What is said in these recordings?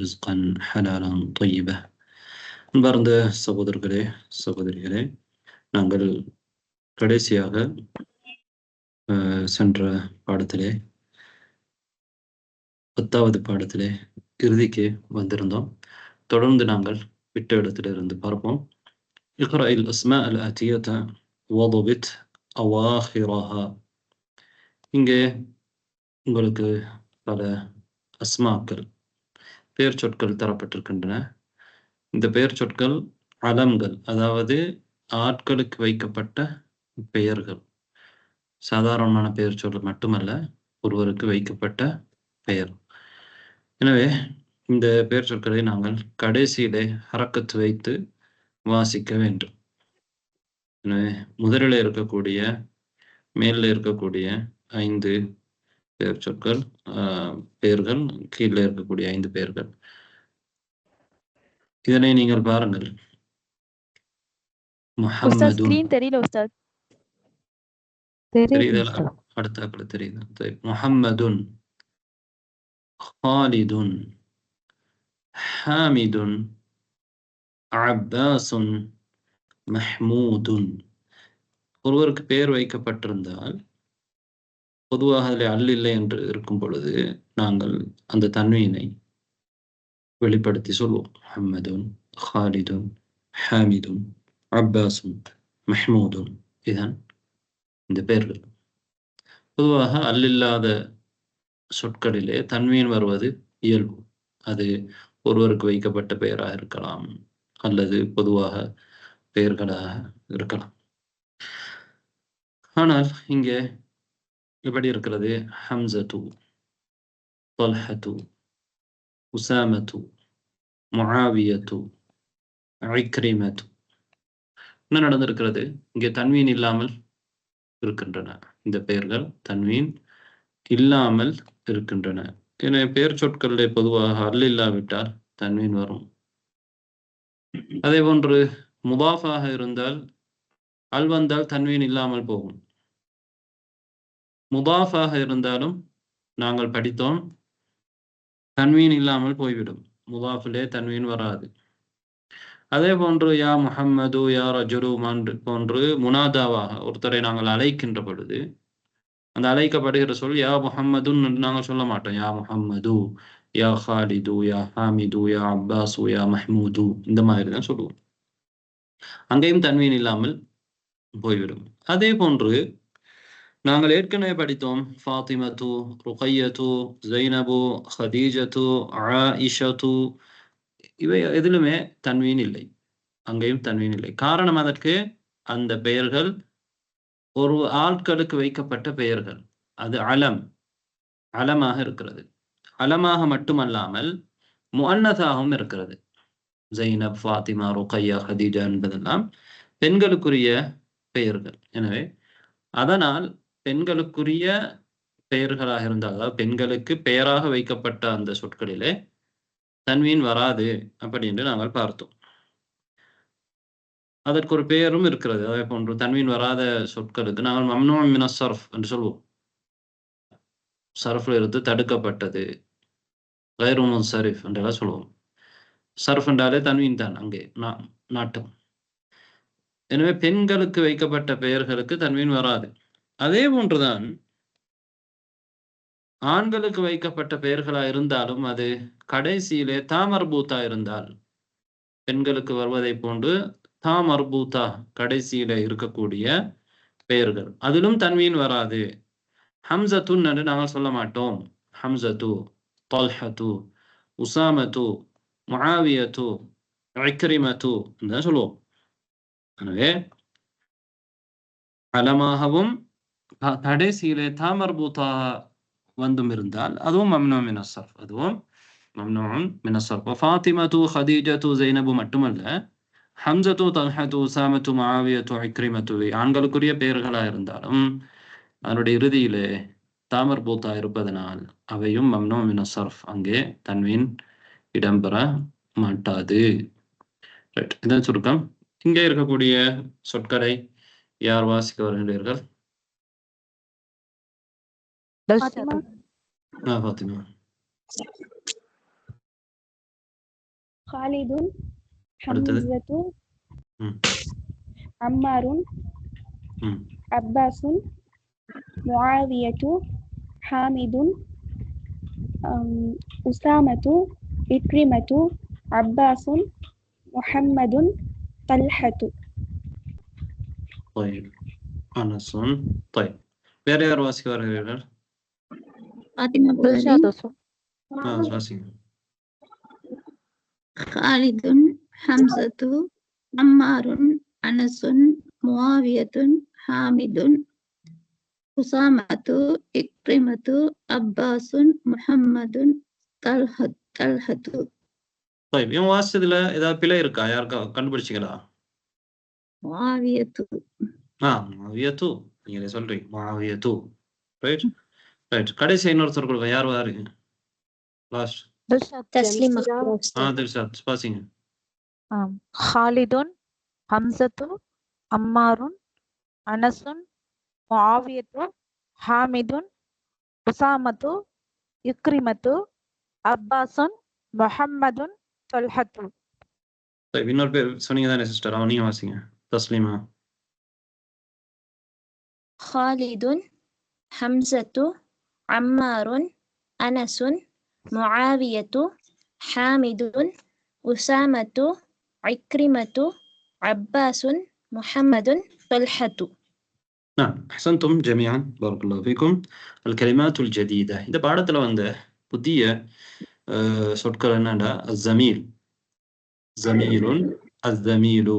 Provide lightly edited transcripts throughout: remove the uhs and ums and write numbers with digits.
رزقا حلالا طيبا. அன்பார்ந்த சகோதரர்களே சகோதரிகளே, நாங்கள் கடைசியாக சென்ற பாடத்திலே 10வது பாடத்திலே இறுதிக்கு வந்திருந்தோம். தொடர்ந்து நாங்கள் விட்ட இடத்திலிருந்து பார்ப்போம். اقرأ الأسماء الآتية وضبط أواخرها. இங்கே உங்களுக்கு பல அஸ்மாக்கள், பெயர் சொற்கள் தரப்பட்டிருக்கின்றன. இந்த பெயர் சொற்கள் அலம்கள், அதாவது ஆட்களுக்கு வைக்கப்பட்ட பெயர்கள். சாதாரணமான பெயர் சொல் மட்டுமல்ல, ஒருவருக்கு வைக்கப்பட்ட பெயர். எனவே இந்த பெயர் சொற்களை நாங்கள் கடைசியிலே ஹரக்கத்து வைத்து வாசிக்க வேண்டும். எனவே முதலில் இருக்கக்கூடிய, மேலில் இருக்கக்கூடிய 5 பெயர் சொற்கள், பெயர்கள், கீழே இருக்கக்கூடிய 5 பெயர்கள். இதனை நீங்கள் பாருங்கள். முஹம்மது தெரியுதா? அடுத்த தெரியுது. முஹம்மதுன், ஹாலிதுன், ஹாமிதுன், அப்பாசுன், மஹ்மூதுன். ஒருவருக்கு பெயர் வைக்கப்பட்டிருந்தால் பொதுவாக அதில் அல்லில்லை என்று இருக்கும் பொழுது நாங்கள் அந்த தன்வீனை வெளிப்படுத்தி சொல்வோம். முஹம்மதுன், ஹாலிதுன், ஹாமிதுன், அப்பாசுன், மஹ்மூதுன். இதுதான் இந்த பெயர்கள். பொதுவாக அல்லில்லாத சொற்களிலே தன்வீன் வருவது இயல்பு. அது ஒருவருக்கு வைக்கப்பட்ட பெயராக இருக்கலாம், அல்லது பொதுவாக பெயர்களாக இருக்கலாம். ஆனால் இங்கே எப்படி இருக்கிறது? ஹம்சத்து, தல்ஹத்து, உசாமத்து, முஆவியத்து, இக்ரிமத்து. என்ன நடந்திருக்கிறது? இங்கே தன்வீன் இல்லாமல் இருக்கின்றன. இந்த பெயர்கள் தன்வீன் இல்லாமல் இருக்கின்றன. எனவே பெயர் சொற்களிலே பொதுவாக அல் இல்லாவிட்டால் தன்வீன் வரும். அதே போன்று முதாஃபாக இருந்தால் அல் வந்தால் தன்வீன் இல்லாமல் போகும். முதாஃபாக இருந்தாலும் நாங்கள் படித்தோம், தன்வீன் இல்லாமல் போய்விடும். முதாஃபிலே தன்வீன் வராது. அதே போன்று யா முஹம்மது, யா ரஜுலு போன்று முனாதாவாக ஒருத்தரை நாங்கள் அழைக்கின்ற பொழுது அந்த அழைக்கப்படுகிற சொல் யா முஹம்மதுன்னு நாங்கள் சொல்ல மாட்டோம். யா முஹம்மது, யா ஹாலிது, யா ஹாமிது, யா அப்பாசு, யா மஹ்மூது, இந்த மாதிரி தான் சொல்லுவோம். அங்கேயும் தன்வீன் இல்லாமல் போய்விடும். அதே போன்று நாங்கள் ஏற்கனவே படித்தோம், ஃபாத்திமத்து, ருகையத்து, ஜைனபு, ஹதீஜத்து, ஆயிஷத்து, இவை எதிலுமே தன்வீன் இல்லை. அங்கேயும் தன்வீன் இல்லை. காரணம், அதற்கு அந்த பெயர்கள் ஒரு ஆட்களுக்கு வைக்கப்பட்ட பெயர்கள். அது அலமாக இருக்கிறது. அலமாக மட்டுமல்லாமல் முஅன்னதாகவும் இருக்கிறது. ஜைனப், ஃபாத்திமா, ருகையா, ஹதீஜா என்பதெல்லாம் பெண்களுக்குரிய பெயர்கள். எனவே அதனால் பெண்களுக்குரிய பெயர்களாக இருந்தால், அதாவது பெண்களுக்கு பெயராக வைக்கப்பட்ட அந்த சொற்களிலே தன்வீன் வராது அப்படி என்று நாங்கள் பார்த்தோம். அதற்கு ஒரு பெயரும் இருக்கிறது. அதே போன்று தன்வீன் வராத சொற்களுக்கு நாங்கள் மம்னூ மின ஸர்ஃப் என்று சொல்வோம். சர்ஃப்ல இருந்து தடுக்கப்பட்டது, கைரு முன்சரிஃப் என்றெல்லாம் சொல்லுவோம். சர்ஃப் என்றாலே தன்வீன் தான் அங்கே நாட்டம். எனவே பெண்களுக்கு வைக்கப்பட்ட பெயர்களுக்கு தன்வீன் வராது. அதே போன்றுதான் ஆண்களுக்கு வைக்கப்பட்ட பெயர்களா இருந்தாலும் அது கடைசியிலே தாமர்பூத்தா இருந்தால், பெண்களுக்கு வருவதை போன்று தாமர்பூத்தா கடைசியில இருக்கக்கூடிய பெயர்கள், அதிலும் தன்வீன் வராது. ஹம்சத்துன் என்று நாங்கள் சொல்ல மாட்டோம். ஹம்சத்து, தல்ஹத்து, உசாமத்து, முஆவியத்து, இக்ரிமத்து என்று சொல்லுவோம். எனவே அலமாகவும் கடைசியிலே தாமர்பூத்தா வந்தும் இருந்தால் அதுவும் மம்னூ மின ஸர்ஃப், அதுவும் மம்னூ மின ஸர்ஃப். ஃபாத்திமத்து, ஹதீஜத்து, ஜைனபு மட்டுமல்ல, ஹம்சத்து, தல்ஹத்து, உசாமத்து, முஆவியத்து, இக்ரிமத்து ஆண்களுக்குரிய பெயர்களா இருந்தாலும் அதனுடைய இறுதியிலே தாமர்பூத்தா இருப்பதனால் அவையும் மம்னூ மின ஸர்ஃப், அங்கே தன்வீன் இடம்பெற மாட்டாது. இதன் சுருக்கம். இங்கே இருக்கக்கூடிய சொற்களை யார் வாசிக்க வருகிறீர்கள்? ஃபாத்திமா. ஹாலிதுன் அடுத்தது ஹம்சத்து ம் அம்மாருன் ம் அப்பாசுன் முஆவியத்து ஹாமிதுன் உசாமத்து இக்ரிமத்து அப்பாசுன் முஹம்மதுன் தல்ஹத்து. طيب أنس طيب வேற யார் வாசிக்க வருகிறீர்கள்? வாசிங்க. ஹாலிதுன் ஹம்சத்து அம்மாருன் அனசுன் முஆவியத்துன் ஹாமிதுன் உசாமத்து இக்ரிமத்து அப்பாசுன் முஹம்மதுன் தல்ஹத்து. طيب இவன் வாசிச்சதுல ஏதாவது பிழை இருக்கா? யாருக்கா கண்டுபிடிச்சிங்களா? முஆவியத்து முஆவியத்து நீங்களே சொல்றீங்க. முஆவியத்து ரைட் ரைட். கடைசி இன்னொருத்தர் கொடுங்க. யார் வாருங்க? லாஸ்ட் தஸ்லீமா. தில்ஷாத் வாசிங்க. ஹாலிதுன் ஹம்சத்து அம்மாருன் அனசுன் முஆவியத்து ஹாமிதுன் உசாமத்து இக்ரிமத்து அப்பாசுன் முஹம்மதுன் தல்ஹத்து. طيب இன்னொரு பேர் சொன்னீங்க தானே சிஸ்டர்? அவன் நீங்க வாசிங்க. தஸ்லீமா. خالد حمزة عمار أنس معاوية حامد أسامة عكرمة عباس محمد طلحة. نعم أحسنتم جميعا بارك الله فيكم. الكلمات الجديدة இந்த பாடத்துல வந்த புதிய சொற்கள் என்னடா? الزميل زميل الزميل.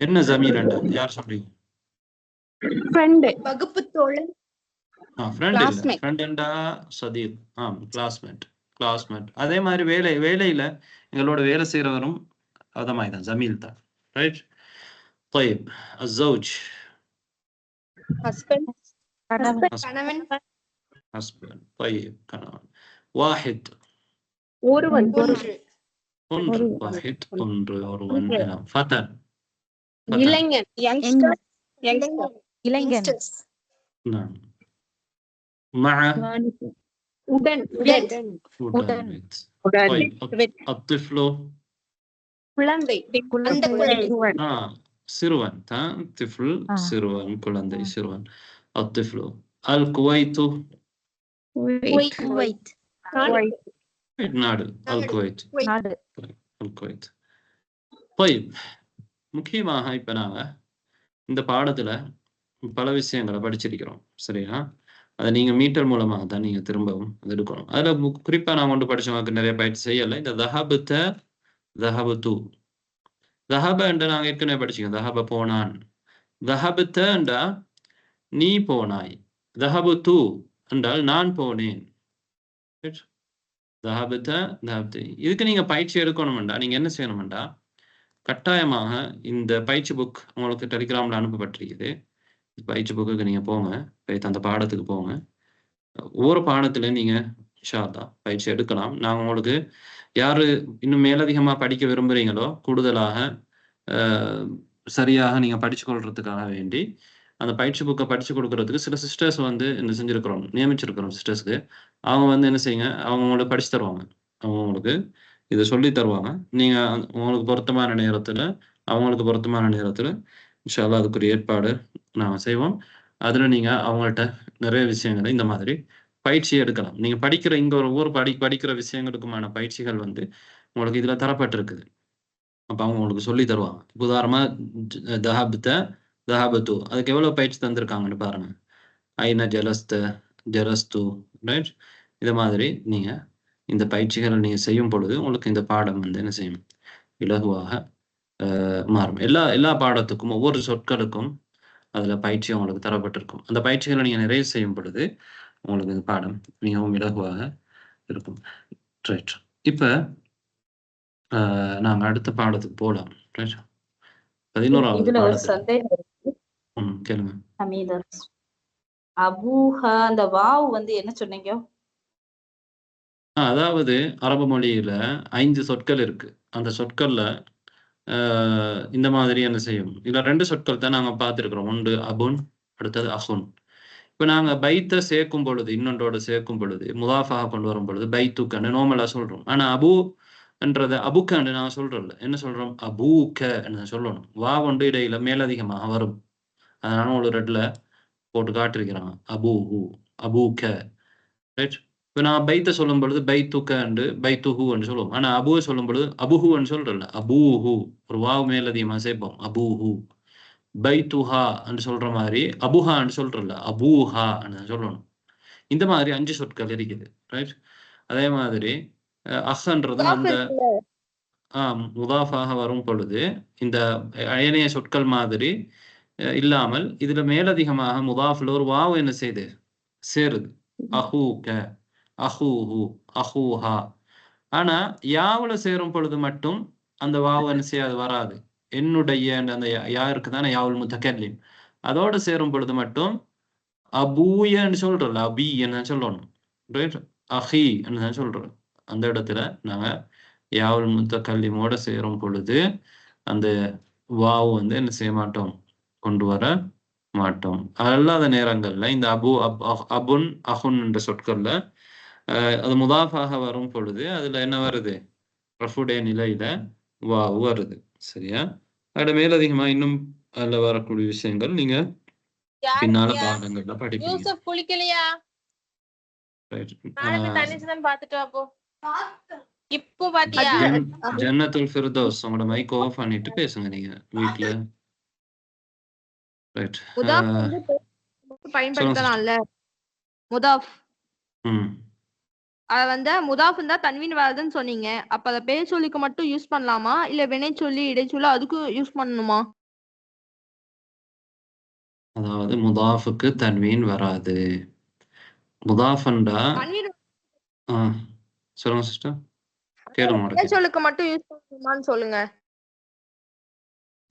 என்ன ஜமீல் என்றா? யார் சொல்றீங்க? ஃப்ரெண்ட் வகுப்பு தோழன். ஃப்ரெண்ட் இல்ல, ஃப்ரெண்ட் என்றா சதீக். கிளாஸ்மேட். அதே மாதிரி வேலையில எங்களோட வேலை செய்யறவரும் அத மாதிரி தான், ஜமீல் தான். ரைட். طيب الزوج ஹஸ்பண்ட். ஹஸ்பண்ட். طيب கணவன். واحد ஒருவன். ஒன்று. واحد ஒருவன். ஃபதன் இளைஞன். இளைஞன். نعم. مع உடன். طيب الطفل குழந்தை. சிறுவன் தான். طفل சிறுவன், குழந்தை, சிறுவன். الطفل. الكويت நாடு. الكويت. الكويت. طيب முக்கியமாக இப்ப நாங்க இந்த பாடத்துல பல விஷயங்களை படிச்சிருக்கிறோம். சரியா? அதை நீங்க மீட்டர் மூலமாக தான் நீங்க திரும்பவும் அது எடுக்கணும். அதுல குறிப்பா நான் கொண்டு படிச்சவங்களுக்கு நிறைய பயிற்சி செய்யல. இந்த தஹபத்து என்று நாங்க ஏற்கனவே படிச்சோம். தஹப போனான். தஹபத்த என்றா நீ போனாய். தஹபத்து என்றால் நான் போனேன். இதுக்கு நீங்க பயிற்சி எடுக்கணும்டா, நீங்க என்ன செய்யணும்டா, கட்டாயமாக இந்த பயிற்சி புக் உங்களுக்கு டெலிகிராம்ல அனுப்பப்பட்டிருக்குது. பயிற்சி புக்கு நீங்க போங்க, அந்த பாடத்துக்கு போங்க. ஒவ்வொரு பாடத்துல நீங்க இன்ஷா அல்லாஹ் பயிற்சி எடுக்கலாம். நாங்க உங்களுக்கு யாரு இன்னும் மேலதிகமா படிக்க விரும்புறீங்களோ, கூடுதலாக சரியாக நீங்க படிச்சு கொள்றதுக்காக வேண்டி அந்த பயிற்சி புக்கை படிச்சு கொடுக்கறதுக்கு சில சிஸ்டர்ஸ் வந்து என்ன செஞ்சிருக்கிறோம், நியமிச்சிருக்கிறோம் சிஸ்டர்ஸ்க்கு. அவங்க வந்து என்ன செய்யுங்க, அவங்க உங்களுக்கு படிச்சு தருவாங்க. அவங்க உங்களுக்கு இதை சொல்லி தருவாங்க. நீங்க உங்களுக்கு பொருத்தமான நேரத்துல, அவங்களுக்கு பொருத்தமான நேரத்துல இன்ஷா அல்லாஹ் அதுக்குரிய ஏற்பாடு நாம செய்வோம். அதுல நீங்க அவங்கள்ட்ட நிறைய விஷயங்களை இந்த மாதிரி பயிற்சி எடுக்கலாம். நீங்க படிக்கிற இங்க ஒவ்வொரு படிக்கிற விஷயங்களுக்குமான பயிற்சிகள் வந்து உங்களுக்கு இதுல தரப்பட்டிருக்குது. அப்ப அவங்க உங்களுக்கு சொல்லி தருவாங்க. உதாரணமா தஹபத்து அதுக்கு எவ்வளவு பயிற்சி தந்திருக்காங்கன்னு பாருங்க. ஐன ஜலஸ்து ரைட். இத மாதிரி நீங்க இந்த பயிற்சிகளை நீங்க செய்யும் பொழுது உங்களுக்கு இந்த பாடம் வந்து என்ன செய்யும், இலகுவாக மாறும். எல்லா பாடத்துக்கும் ஒவ்வொரு சொற்களுக்கும் அதுல பயிற்சி உங்களுக்கு தரப்பட்டிருக்கும். அந்த பயிற்சிகளை நீங்க நிறைய செய்யும் பொழுது உங்களுக்கு இந்த பாடம் மிகவும் இலகுவாக இருக்கும். ரைட். இப்ப நாங்க அடுத்த பாடத்துக்கு போலாம். ரைட். 11வது பாடத்துக்கு. கேளுங்க. அபூஹா அந்த வாவ் வந்து என்ன சொன்னீங்க? அதாவது அரபு மொழியில 5 சொற்கள் இருக்கு. அந்த சொற்கள்ல இந்த மாதிரி என்ன செய்யும், இதுல 2 சொற்கள் தான் நாங்க பார்த்திருக்கிறோம். ஒன்று அபுன், அடுத்தது அஹுன். இப்ப நாங்க பைத்த சேர்க்கும் பொழுது, இன்னொன்றோட சேர்க்கும் பொழுது, முதாஃபாக கொண்டு வரும் பொழுது பைத்துக்கன்னு நோமலா சொல்றோம். ஆனா என்றத அபுக்கன்னு நான் சொல்றேன்ல, என்ன சொல்றோம்? அபூக்க சொல்லணும். வா கொண்டு இடையில மேலதிகமாக வரும். அதனால ஒரு ரெட்ல போட்டு காட்டிருக்கிறாங்க. அபூஹு, அபூக்க. ரைட். இப்ப நான் பைத்த சொல்லும் பொழுது பைத்துக்க என்று பைத்துஹு என்று சொல்லுவோம். ஆனா அபுவை சொல்லும் பொழுது அபுஹு என்று சொல்றல, அபூஹு ஒரு வாவு மேலதிகமாக சேர்ப்போம். அபூஹு. பைத்துஹா என்று சொல்ற மாதிரி அபுஹா என்று சொல்றல, அபூஹா சொல்லணும். இந்த மாதிரி 5 சொற்கள் இருக்குது. ரைட். அதே மாதிரி அஹ்ன்றதும் அந்த முதாஃபாக வரும் பொழுது இந்த அயனிய சொற்கள் மாதிரி இல்லாமல் இதுல மேலதிகமாக முதாஃபில் ஒரு வாவு என்ன செய்து சேருது. அஹூக, அஹூஹு, அஹூஹா. ஆனா யாவுல சேரும் பொழுது மட்டும் அந்த வாவு என்ன செய்யாது, வராது. என்னுடைய அந்த யா இருக்குதானே, யாவுல் முத்தகல்லிம், அதோட சேரும் பொழுது மட்டும் அபூயன்னு சொல்றல, அபி என்ன சொல்லணும். ரைட். அஹி என்ன சொல்றோம். அந்த இடத்துல நாங்க யாவுல் முத்தகல்லிமோட சேரும் பொழுது அந்த வாவு வந்து என்ன செய்ய மாட்டோம், கொண்டு வர மாட்டோம். அல்லாத நேரங்கள்ல இந்த அபுன் அஹுன் என்ற சொற்கள்ல அது முதாஃபாக வரும் பொழுது அதுல என்ன வருது, ரஃபுடைய நிலையில வாவு வருது. சரியா? அதோட மேலதிகமா இன்னும் அதுல வரக்கூடிய விஷயங்கள் நீங்க பின்னால பாடங்கள்ல படிப்பீங்க. குளிக்கலையா? இப்போ பாத்தியா? ஜன்னத்துல் ஃபிர்தௌஸ். உங்களோட மைக் ஆஃப் பண்ணிட்டு பேசுங்க நீங்க வீட்ல. ரைட். பயன்படுத்தலாம்ல முதாஃப். அத வந்து முதாஃப் தான் தன்வீன் வராதுன்னு சொன்னீங்க. அப்ப அத பேர் சொல்லிக்கு மட்டும் யூஸ் பண்ணலாமா, இல்ல வினை சொல்லி இடைச்சொல்லி அதுக்கும் யூஸ் பண்ணணுமா? அதாவது முதாஃபுக்கு தன்வீன் வராது. முதாஃபண்டா சொல்லுங்க சிஸ்டர், கேளுங்க. வினை சொல்லுக்கு மட்டும் யூஸ் பண்ணணுமான்னு சொல்லுங்க.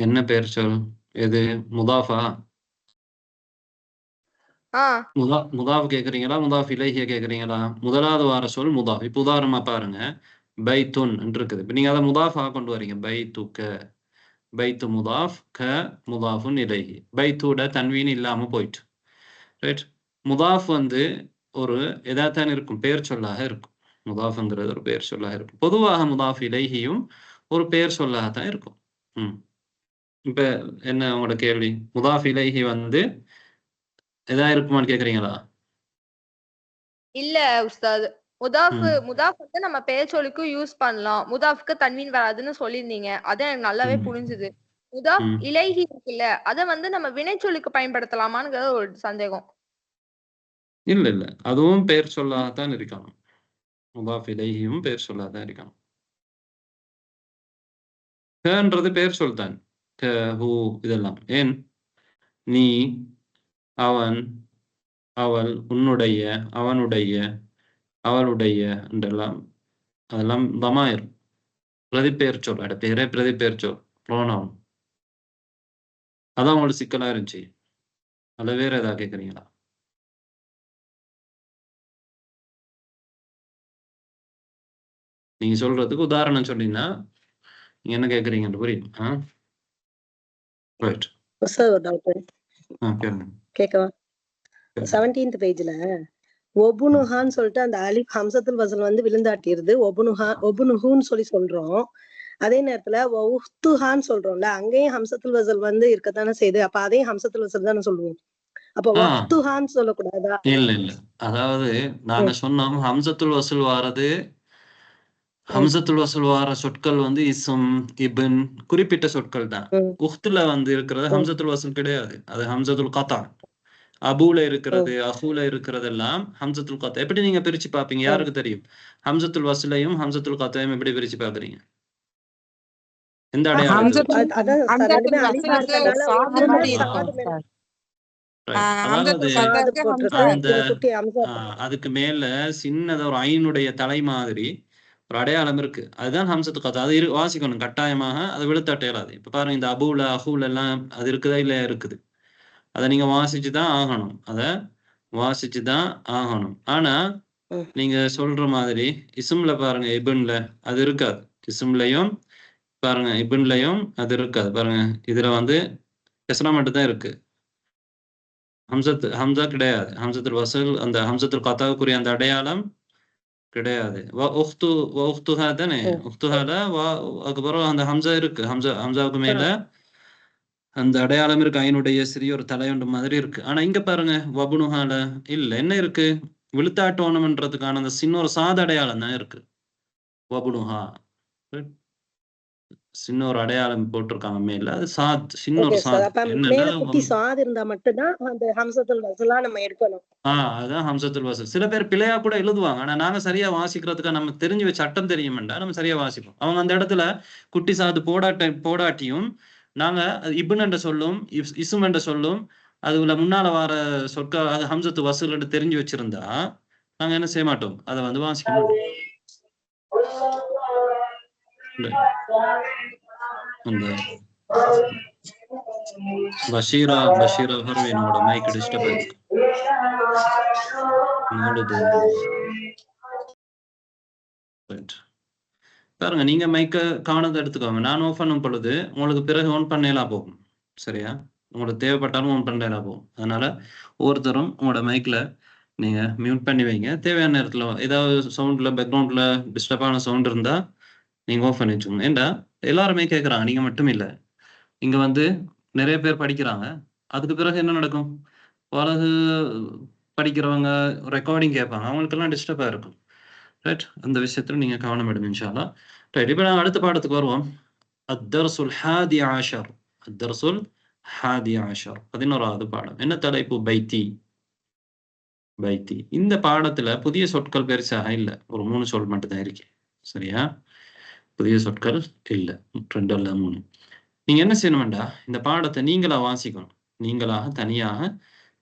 என்ன பேர் சொல்? எது முதாஃபா? முதாஃப் கேக்குறீங்களா, முதாஃப் இலைஹிய கேக்குறீங்களா? முதலாவது வார சொல் முதாஃப். இப்ப உதாரணமா பாருங்க, பைத்துன் இருக்குது. இப்ப நீங்க அதை முதாஃபா கொண்டு வரீங்க. பைத்துக்க, பைத்து முதாஃப், க முதாஃபுன் இலைஹி. பைத்தோட தன்வீன் இல்லாம போயிட்டு. ரைட். முதாஃப் வந்து ஒரு எதாத்தான் இருக்கும், பேர் சொல்லாக இருக்கும். முதாஃப்ங்கிறது ஒரு பேர் சொல்லாக இருக்கும். பொதுவாக முதாஃப் இலைஹியும் ஒரு பேர் சொல்லாகத்தான் இருக்கும். இப்ப என்ன உங்களோட கேள்வி? முதாஃப் இலைஹி வந்து எதா இருக்குமான்னு கேக்குறீங்களா? இல்ல உஸ்தாத், முதாஃப் வந்து நம்ம பெயர் சொல்லுக்கு யூஸ் பண்ணலாம். முதாஃப்க்கு தன்வீன் வராதுன்னு சொல்லியிருந்தீங்க. அது எனக்கு நல்லாவே புரிஞ்சுது. முதாஃப் இலைஹி இருக்குல்ல, அத வந்து நம்ம வினை சொல்லுக்கு பயன்படுத்தலாமாங்கிறது ஒரு சந்தேகம். இல்ல இல்ல, அதுவும் பெயர் சொல்லாதான் இருக்கணும். முதாஃப் இலைஹியும் பெயர் சொல்லாதான் இருக்கணும். கன்றது பெயர் சொல்தான். க, ஹூ இதெல்லாம். ஏன்? நீ, அவன், அவள், உன்னுடைய, அவனுடைய, அவளுடைய என்றெல்லாம் அதெல்லாம் தமாயிர், பிரதிப்பெயர் சொல். அட பேரே பிரதிப்பெயர் சொல், ப்ரோனவுன். அதான் உங்களுக்கு சிக்கலா இருந்துச்சு. அதுல வேற ஏதாவது கேக்குறீங்களா? நீங்க சொல்றதுக்கு உதாரணம் சொன்னீங்கன்னா நீங்க என்ன கேக்குறீங்கன்னு புரியும். ரைட். கேட்கவா? 17th பேஜ்ல ஒபுனுஹான்னு சொல்லிட்டு அந்த அலிஃப் ஹம்சத்துல் வசல் வந்து விழுந்தாட்டிருது. ஒபுனுஹுன்னு சொல்லி சொல்றோம். அதே நேரத்துல உஹ்துஹான்னு சொல்றோம்ல, அங்கேயும் ஹம்சத்துல் வசல் வந்து இருக்கத்தானே செய்யுது. அப்ப அதையும் ஹம்சத்துல் வசல் தானே சொல்லுவோம். அப்ப உஹ்துஹான்னு சொல்லக்கூடாதா? இல்ல இல்ல, அதாவது நாங்க சொன்னோம் ஹம்சத்துல் வசல் வாரது, ஹம்சத்துல் வசல் வார சொற்கள் வந்து இஸ்ம், இப்ன், குறிப்பிட்ட சொற்கள் தான். உஹ்துல வந்து இருக்கிறது ஹம்சத்துல் வசல் கிடையாது. அது ஹம்சத்துல் கதா. அபூல இருக்கிறது, அஹூல இருக்கிறதெல்லாம் ஹம்சத்துல் கத்தா. எப்படி நீங்க பிரிச்சு பாப்பீங்க? யாருக்கு தெரியும்? ஹம்சத்துல் வஸ்லையும் ஹம்சத்துல் கத்தாயும் எப்படி பிரிச்சு பாக்குறீங்க? எந்த அடையாளம்? அதுக்கு மேல சின்னதா ஒரு ஐனுடைய தலை மாதிரி ஒரு அடையாளம் இருக்கு. அதுதான் ஹம்சத்து கத்தா. அது வாசிக்கணும் கட்டாயமாக. அது விழுத்தாட்ட இயலாது. இப்ப பாருங்க, இந்த அபூல அஹூல எல்லாம் அது இருக்குதா? இல்ல இருக்குது. அதை நீங்க வாசிச்சுதான் ஆகணும். அதை வாசிச்சுதான் ஆகணும். ஆனா நீங்க சொல்ற மாதிரி இஸ்ம்ல பாருங்க, இபன்ல அது இருக்காது. இஸ்ம்லயும் பாருங்க, இபன்லயும் அது இருக்காது. பாருங்க, இதுல வந்து கஸ்ரா மட்டும் தான் இருக்கு. ஹம்சா கிடையாது. ஹம்சத்துல் வசல், அந்த ஹம்சத்துல் கத்தாவுக்குரிய அந்த அடையாளம் கிடையாது. உஹ்துஹா தானே, உஹ்துஹால அதுக்கப்புறம் அந்த ஹம்சா இருக்கு. ஹம்சாவுக்கு மேல அந்த அடையாளம் இருக்கு. ஐனுடைய சிறிய ஒரு தலையொண்டு மாதிரி இருக்கு. ஆனா இங்க பாருங்க வபுனுஹால இல்ல. என்ன இருக்கு? விழுத்தாட்டோணம்ன்றதுக்கான அந்த சின்ன ஒரு சாத அடையாளம் தான் இருக்கு. வபுனுஹா சின்ன ஒரு அடையாளம் போட்டிருக்காங்க மேல. அது சின்ன ஒரு சாத். அப்ப மேல குட்டி சாது இருந்தா மட்டும்தான் அந்த ஹம்சத்துல் வஸ்லா நம்ம எடுக்கணும். அதான் ஹம்சத்துல் வஸ்ல். சில பேர் பிழையா கூட எழுதுவாங்க. ஆனா நாங்க சரியா வாசிக்கிறதுக்கு நமக்கு தெரிஞ்ச சட்டம் தெரியுமெண்டா நம்ம சரியா வாசிப்போம். அவங்க அந்த இடத்துல குட்டி சாது போடாட்டியும் நாங்க இப்னு என்ற சொல்லும் இஸ்ம் என்ற சொல்லும் அதுல முன்னால வர சொற்கள் அது ஹம்சத்து வசூல் தெரிஞ்சு வச்சிருந்தா நாங்க என்ன செய்ய மாட்டோம், அதை வந்து வாசிக்க மாட்டோம். அந்த பஷீரா ஹர்வேனோட மைக் டிஸ்டர்ப் ஆயிருக்கு. பாருங்க, நீங்க மைக்க கவனத்தை எடுத்துக்கோங்க. நான் ஆஃப் பண்ணும் பொழுது உங்களுக்கு பிறகு ஆன் பண்ணலாம் போகும். சரியா? உங்களுக்கு தேவைப்பட்டாலும் ஆன் பண்ணலாம் போகும். அதனால ஒவ்வொருத்தரும் உங்களோட மைக்ல நீங்க மியூட் பண்ணி வைங்க. தேவையான நேரத்துல ஏதாவது சவுண்ட்ல பேக்ரவுண்ட்ல டிஸ்டர்பான சவுண்ட் இருந்தா நீங்க ஆஃப் பண்ணி வச்சுக்கோங்க. ஏண்டா எல்லாருமே கேட்கறாங்க, நீங்க மட்டும் இல்ல. இங்க வந்து நிறைய பேர் படிக்கிறாங்க. அதுக்கு பிறகு என்ன நடக்கும்? பிறகு படிக்கிறவங்க ரெக்கார்டிங் கேட்பாங்க, அவங்களுக்கெல்லாம் டிஸ்டர்பா இருக்கும். ரைட்? அந்த விஷயத்துல நீங்க கவனம் எடுங்க இன்ஷா அல்லாஹ். ரைட், இப்போ நாங்கள் அடுத்த பாடத்துக்கு வருவோம். அத்தர்சுல் ஹாதி ஆஷர். அத்தர்சுல் ஹாதி ஆஷர் 11வது பாடம். என்ன தலைப்பு? பைத்தி. பைத்தி. இந்த பாடத்துல புதிய சொற்கள் பெருசாக இல்ல. ஒரு 3 சொல் மட்டும் தான் இருக்கு. சரியா? புதிய சொற்கள் இல்ல. 2 அல்ல 3. நீங்க என்ன செய்யணும்டா, இந்த பாடத்தை நீங்களா வாசிக்கணும். நீங்களாக தனியாக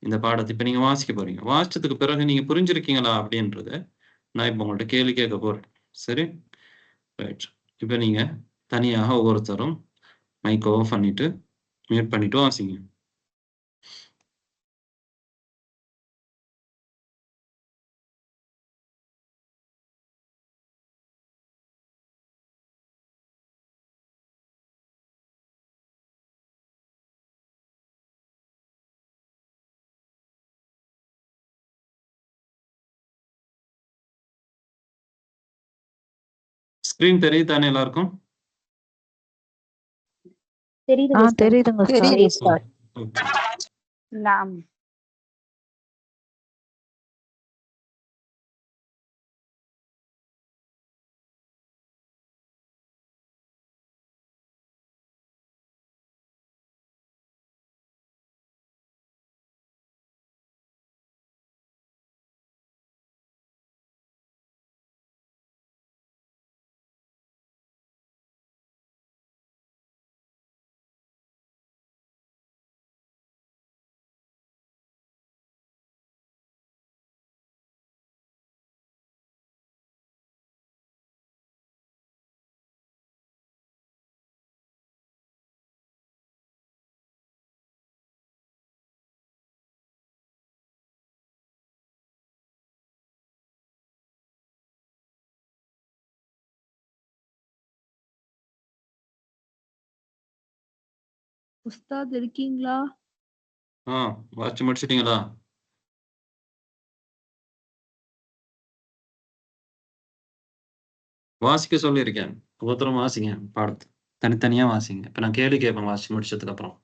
இந்த பாடத்தை இப்ப நீங்க வாசிக்க போறீங்க. வாசிச்சதுக்கு பிறகு நீங்க புரிஞ்சிருக்கீங்களா அப்படின்றத நான் இப்ப உங்கள்ட்ட கேள்வி கேட்க போறேன். சரி? ரைட். இப்ப நீங்க தனியாக ஒவ்வொருத்தரும் மைக் ஆஃப் பண்ணிட்டு மியூட் பண்ணிட்டு வாசிங்க. ஸ்கிரீன் தெரியுது தானே எல்லாருக்கும்? தெரியுதுங்க சார். நாம் உஸ்தாத் இருக்கீங்களா? வாசிச்சு முடிச்சிட்டீங்களா? வாசிக்க சொல்லியிருக்கேன். ஒவ்வொருத்தரும் வாசிங்க பாடத்தை. தனித்தனியா வாசிங்க. இப்ப நான் கேள்வி கேட்பேன் வாசிச்சு முடிச்சதுக்கு அப்புறம்.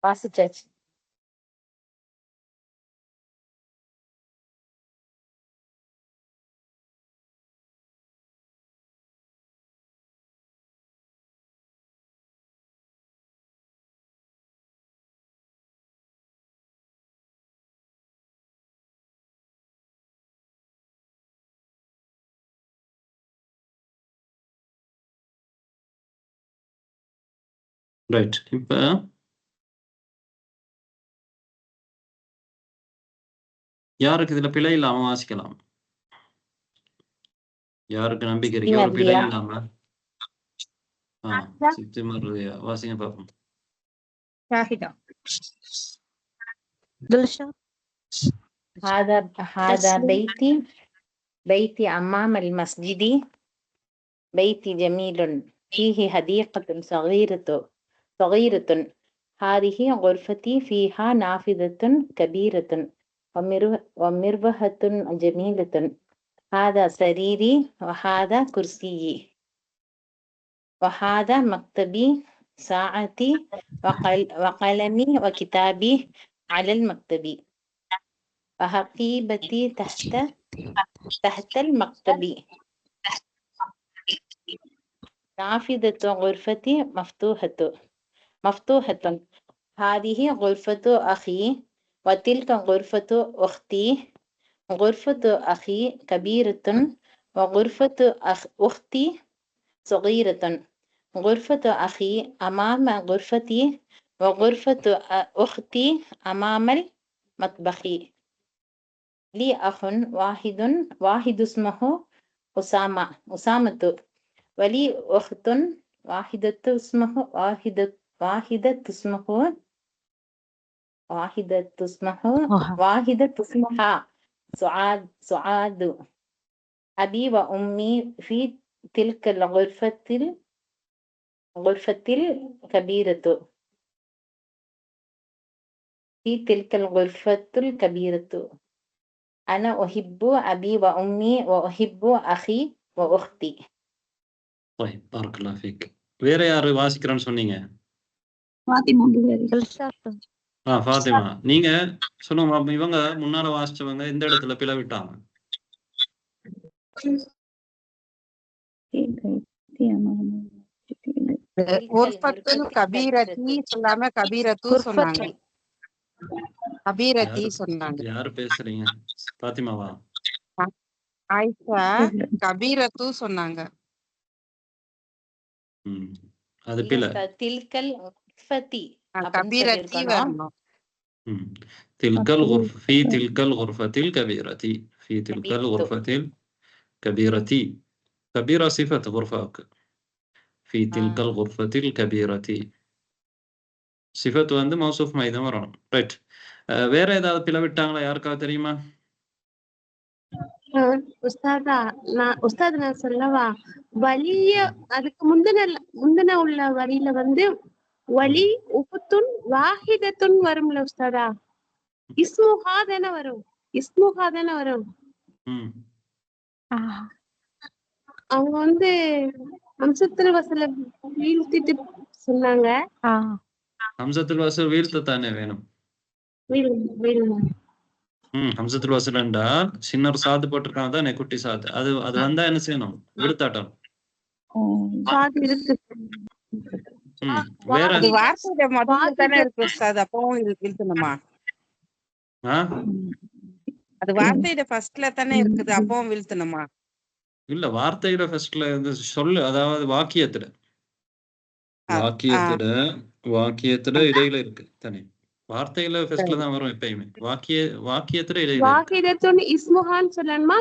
வாசிச்சாச்சு. ரைட். இப்ப யாருக்கு இதுல பிழை இல்லாம வாசிக்கலாம்? யாருக்கு நம்பிக்கை இருக்கு? ஒரு பிழை இல்லாம வாசிங்க பாப்போம். هذا بيتي أمام المسجد. بيتي جميل فيه حديقة صغيرة. ஹாதிஹி குர்ஃபதி ஃபீஹா நாஃபிதத்துன் கபீரத்துன் வமிர்வஹத்துன் ஜமீலத்துன் ஹாதா சரீரி வஹாதா குர்சியி وهذا مكتبي ساعتي وقلمي وكتابي على المكتب وحقيبتي تحت المكتب نافذة غرفتي مفتوحة هذه غرفة أخي وتلك غرفة أختي غرفة أخي كبيرة وغرفة أختي صغيرة غرفة أخي أمام غرفتي وغرفة أختي أمام المطبخ لي أخ واحد اسمه أسامة ولي أخت واحدة اسمها سعاد أبي وأمي في تلك الغرفة الكبيرة أنا أحب أبي وأمي وأحب أخي وأختي. طيب بارك الله فيك. வேற யாரு வாசிக்கிறேன்னு சொன்னீங்க? ஃபாத்திமா ஃபாத்திமா நீங்க சொல்லுங்க. இவங்க முன்னால வாசிச்சவங்க இந்த இடத்துல பிளவிட்டாங்க. கபீரத்தி சொல்லாம கபீரத்து சொன்னாங்க. கபீரத்தி சொன்னாங்க. யாரு பேசுறீங்க? ஃபாத்திமாவா? ஆயிஷா கபீரத்து சொன்னாங்க. அது பிழை. தில்கல் குர்ஃபதி கபீரத்தி வரணும். தில்கல் குர்ஃபி தில்கல் குர்ஃபத்தில் கபீரதி في تلك الغرفة الكبيرة كبيرة صفة غرفة في تلك الغرفة الكبيرة صفة வந்து மௌசூஃப் மைதா வரணும். ரைட். வேற ஏதாவது பிளவிட்டாங்களா? யாருக்காவது தெரியுமா? உஸ்தாத் நான் சொல்லவா? வலிய அதுக்கு முந்தின உள்ள வரியில வந்து வலி உபத்துன் வாஹிதத்துன் வரும்ல உஸ்தாதா? இஸ்முஹா தானே வரும். அவங்க வந்து ஹம்சத்துல் வஸ்ல வீழ்த்திட்டு சொன்னாங்க. ஹம்சத்துல் வஸ்ல் வீழ்த்த தானே வேணும். ஹம்சத்துல் வஸ்ல் என்றால் சின்ன ஒரு சாது போட்டிருக்காங்க தானே, குட்டி சாது. அது வந்தா என்ன செய்யணும்? விழுத்தாட்டம். வேற வார்த்தையில முதல்ல தானே இருக்கு உஸ்தாத், அப்பவும் இழுத்தணுமா? அது வார்த்தையில ஃபர்ஸ்ட்ல தானே இருக்குது, அப்பவும் விழுத்தணுமா? இல்ல, வார்த்தையில ஃபர்ஸ்ட்ல இருந்து சொல்லு, அதாவது வாக்கியத்துல இடையில இருக்கு தானே. வார்த்தையில ஃபர்ஸ்ட்ல தான் வரும் எப்பயுமே. வாக்கியத்துல இடையில வாஹிதத்துன் இஸ்முஹான்னு சொல்லணுமா?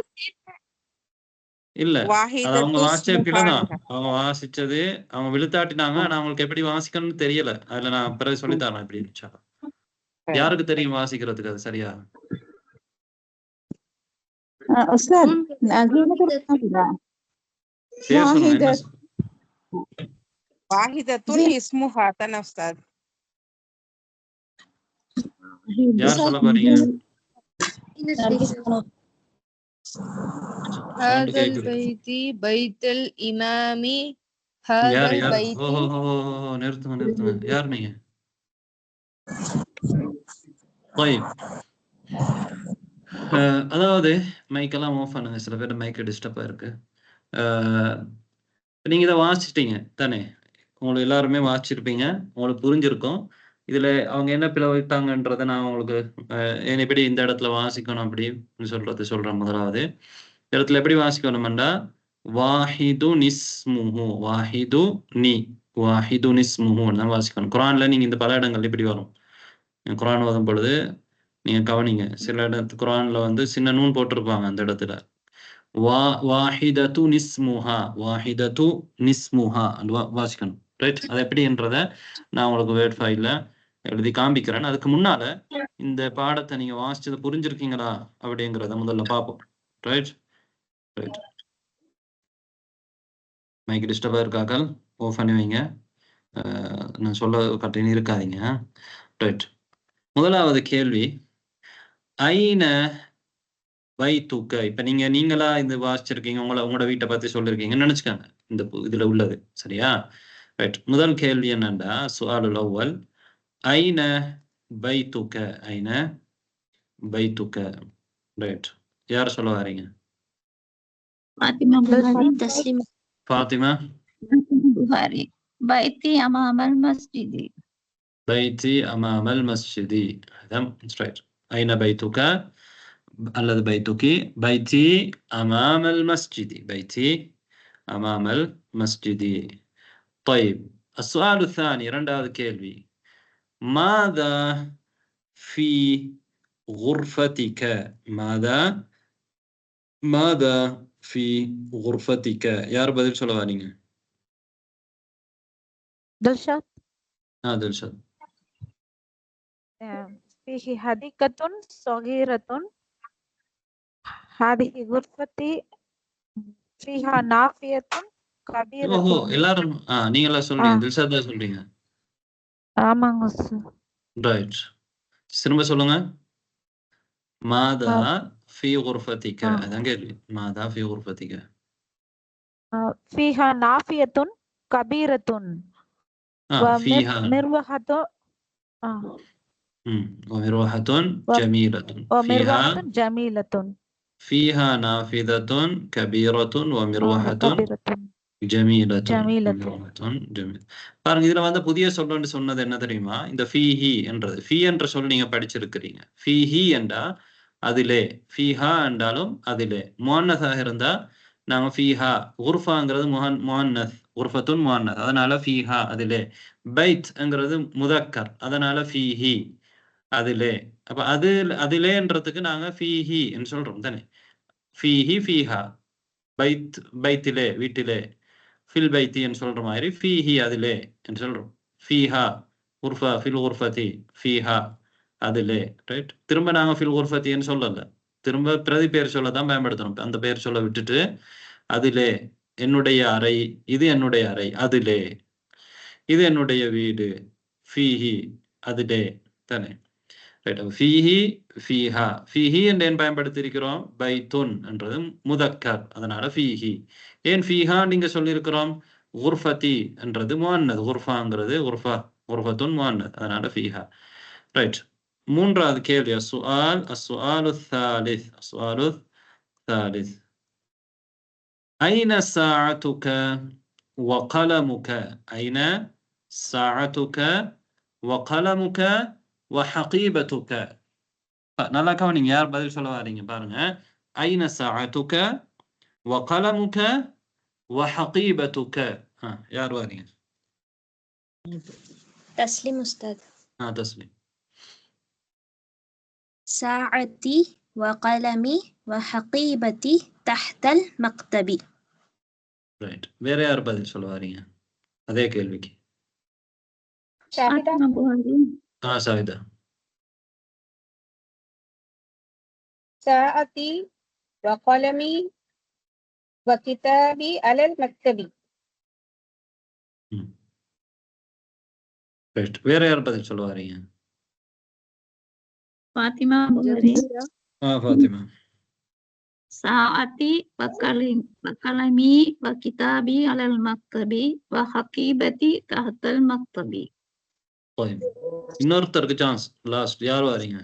இல்ல, அது அவங்க வாசிச்ச பிள்ளைதான். அவங்க வாசிச்சது அவங்க விழுத்தாட்டினாங்க. ஆனா அவங்களுக்கு எப்படி வாசிக்கணும்னு தெரியல. அதுல நான் பிறகு சொல்லித்தரேன் எப்படி இருந்துச்சா. யாருக்கு தெரியும் வாசிக்கிறதுக்கு அது சரியா? வாஹிதத்துன் இஸ்முஹா தானே உஸ்தாத்? யார் சொல்ல போறீங்க? ஹாதல் பைத்தி பைத்துல் இமாமி ஹாதல் பைத்தி. நிறுத்துங்க. யார் நீங்க? அதாவது மைக்கெல்லாம் ஆஃப் பண்ணுங்க. சில பேர் மைக்கு டிஸ்டர்பா இருக்கு. நீங்க இதை வாசிச்சிட்டீங்க தானே? உங்களுக்கு எல்லாருமே வாசிச்சிருப்பீங்க, உங்களுக்கு புரிஞ்சிருக்கும். இதுல அவங்க என்ன பிளவிட்டாங்கன்றதை நான் உங்களுக்கு எப்படி இந்த இடத்துல வாசிக்கணும் அப்படின்னு சொல்றேன். முதலாவது இடத்துல எப்படி வாசிக்கணும்டா, வாஹிது நிஸ்முஹு தான் வாசிக்கணும். குரான்ல நீங்க இந்த பல இடங்கள் இப்படி வரும். குரான் ஓதும் பொழுது நீங்க கவனிங்க. சில இடத்து குரான்ல வந்து சின்ன நூன் போட்டிருப்பாங்க. அந்த இடத்துல வாஹிதத்து நிஸ்முஹா வாசிக்கணும். ரைட். அது எப்படின்றத நான் உங்களுக்கு வேர்ட் ஃபைல்ல எழுதி காண்பிக்கிறேன். அதுக்கு முன்னால இந்த பாடத்தை நீங்க வாசிச்சதை புரிஞ்சிருக்கீங்களா அப்படிங்கிறத முதல்ல பார்ப்போம். ரைட். மைக் டிஸ்டர்பா இருக்காக்கள் ஆஃப் பண்ணி வைங்க. நான் சொல்ல கட்டின்னு இருக்காதீங்க. ரைட். முதலாவது கேள்வி, ஐன பைத்துக்க. இப்ப நீங்களா இது வாசிச்சிருக்கீங்க, உங்களோட வீட்டை பத்தி சொல்லிருக்கீங்கன்னு நினைச்சுக்காங்க இந்த இதுல உள்ளது. சரியா? ரைட். முதல் கேள்வி என்னண்டா, சுஆலுல் அவ்வல், ஐன பைத்துக்க, ஐன பைத்துக்க. ரைட். யார் சொல்ல வாரீங்க? தஸ்லீம். ஃபாத்திமா. புகாரி. பைத்தி அமாமல் மஸ்ஜிதி. பைத்தி அமாமல் மஸ்ஜிதி. அதான் ரைட். ஐன பைத்துக்க அல்லது பைத்துக்கி. பைத்தி அமாமல் மஸ்ஜிதி. பைத்தி அமாமல் மஸ்ஜிதி. طيب السؤال الثاني، இரண்டாவது கேள்வி، ماذا في غرفتك؟ ماذا في غرفتك؟ யார் பதில் சொல்ல வரீங்க? دلشاد. دلشاد. فيه حديقة صغيرة. هذه غرفتي فيها نافية كبيرة. ஓஹோ, எல்லாரும் நீங்களா சொல்றீங்க? தில்ஷாத் தான் சொல்றீங்க? ஆமாங்க. ரைட். திரும்ப சொல்லுங்க. மாதா في غرفتك. அதான் கேள்வி. மாதா في غرفتك. فيها نافية كبيرة فيها ومروحة ومروحة جميلة. ومروحة جميلة. فيها نافذة كبيرة ومروحة جميلة. பாருங்க, இதுல வந்து புதிய சொல்லு சொன்னது என்ன தெரியுமா? இந்த ஃபீஹி என்றது. ஃபீ என்ற சொல் நீங்க படிச்சிருக்கிறீங்க. ஃபீஹி என்றா அதிலே, ஃபீஹா என்றாலும் அதிலே. முஅன்னஸாக இருந்தா நாங்க ஃபீஹா. குர்ஃபாங்கிறது முஅன்னஸ், குர்ஃபத்துன் முஅன்னஸ், அதனால ஃபீஹா அதிலே. பைத்ங்கிறது முதக்கர், அதனால ஃபீஹி அதிலே. அப்ப அதிலேன்றதுக்கு நாங்க ஃபீஹி என்று சொல்றோம் தானே. ஃபீஹி ஃபீஹா. பைத் பைத்திலே வீட்டிலே. ஃபில் பைத்தி என்று சொல்ற மாதிரி ஃபீஹி அதிலே என்று சொல்றோம். ஃபீஹா குர்ஃபா, ஃபில் குர்ஃபதி, ஃபீஹா அதிலே. ரைட். திரும்ப நாங்க ஃபில் குர்ஃபத்தின்னு சொல்லல, திரும்ப பிரதி பெயர் சொல்ல தான் பயன்படுத்தணும். அந்த பெயர் சொல்ல விட்டுட்டு அதிலே என்னுடைய அறை, இது என்னுடைய அறை, அதிலே இது என்னுடைய வீடு, ஃபீஹி அதிலே தானே. ரைட். ஃபீஹி ஃபீஹா. ஃபீஹி என்று ஏன் பயன்படுத்தியிருக்கிறோம்? பைத்துன் என்றது முதக்கர், அதனால ஃபீஹி. ஏன் ஃபீஹா நீங்க சொல்லியிருக்கிறோம்? குர்ஃபதி என்றது முஅன்னஸ், குர்ஃபாங்கிறது குர்ஃபத்துன் முஅன்னஸ், அதனால ஃபீஹா. ரைட். மூன்றாவது கேள்வி, السؤال الثالث، أين ساعتك وقلمك؟ أين ساعتك وقلمك وحقيبتك؟ நல்லா கவனிங்க, யார் பதில் சொல்ல வரீங்க பாருங்க. أين ساعتك وقلمك وحقيبتك؟ யார் வரீங்க? تسليم أستاذ. تسليم. ساعتي وقلمي وحقيبتي تحت المكتب. ரைட். வேற யார் பதில் சொல்ல வரீங்க அதே கேள்விக்கு? ஷாஹிதா. ஷாஹிதா. ساعتي وقلمي وكتابي على المكتب. ரைட். வேற யார் பதில் சொல்ல வரீங்க? ஃபாத்திமா புகாரி. ஃபாத்திமா. ساعتي وقلمي وكتابي على المكتب وحقيبتي تحت المكتب. طيب இன்னொருத்தருக்கு சான்ஸ். லாஸ்ட் யார் வரீங்க?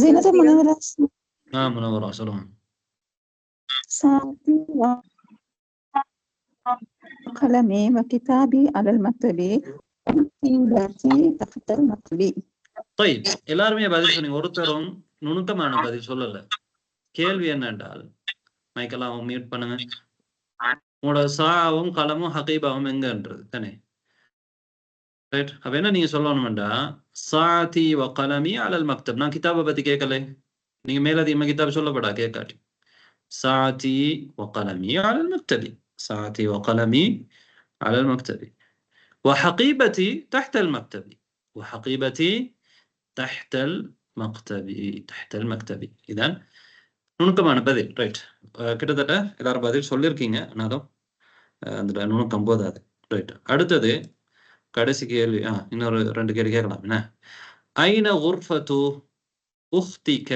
زينة منورة. منورة சொல்லுங்க. ساعتي وقلمي وكتابي على المكتب وحقيبتي تحت المكتب. طيب எல்லாருமே பதில் சொன்னீங்க, ஒருத்தரும் நுணுக்கமான பதில் சொல்லல. கேள்வி என்னென்றால், மைக்கெல்லாம் மியூட் பண்ணுங்க. உங்களோட சாவும் கலமும் ஹகீபாவும் எங்கன்றது தானே. ரைட். அப்ப என்ன நீங்க சொல்லணும்டா, சாதி வ கலமி அலல் மக்தப். நான் கிதாபை பத்தி கேட்கல, நீங்க மேலதிகமா கிதாப் சொல்லப்படா கேட்காட்டி. சாதி வ கலமி அலல் மக்தபி. சாதி வ கலமி அலல் மக்தபி. وحقيبتي تحت المكتب. وحقيبتي تحت المكتب. تحت المكتب. إذا நுணுக்கமான பதில். ரைட். கிட்டத்தட்ட எல்லாரும் பதில் சொல்லியிருக்கீங்க, ஆனாலும் அதில் நுணுக்கம் போதாது. ரைட். அடுத்தது கடைசி கேள்வி. இன்னொரு 2 கேள்வி கேட்கலாம். என்ன? ஐன குர்ஃபத்து உக்திக.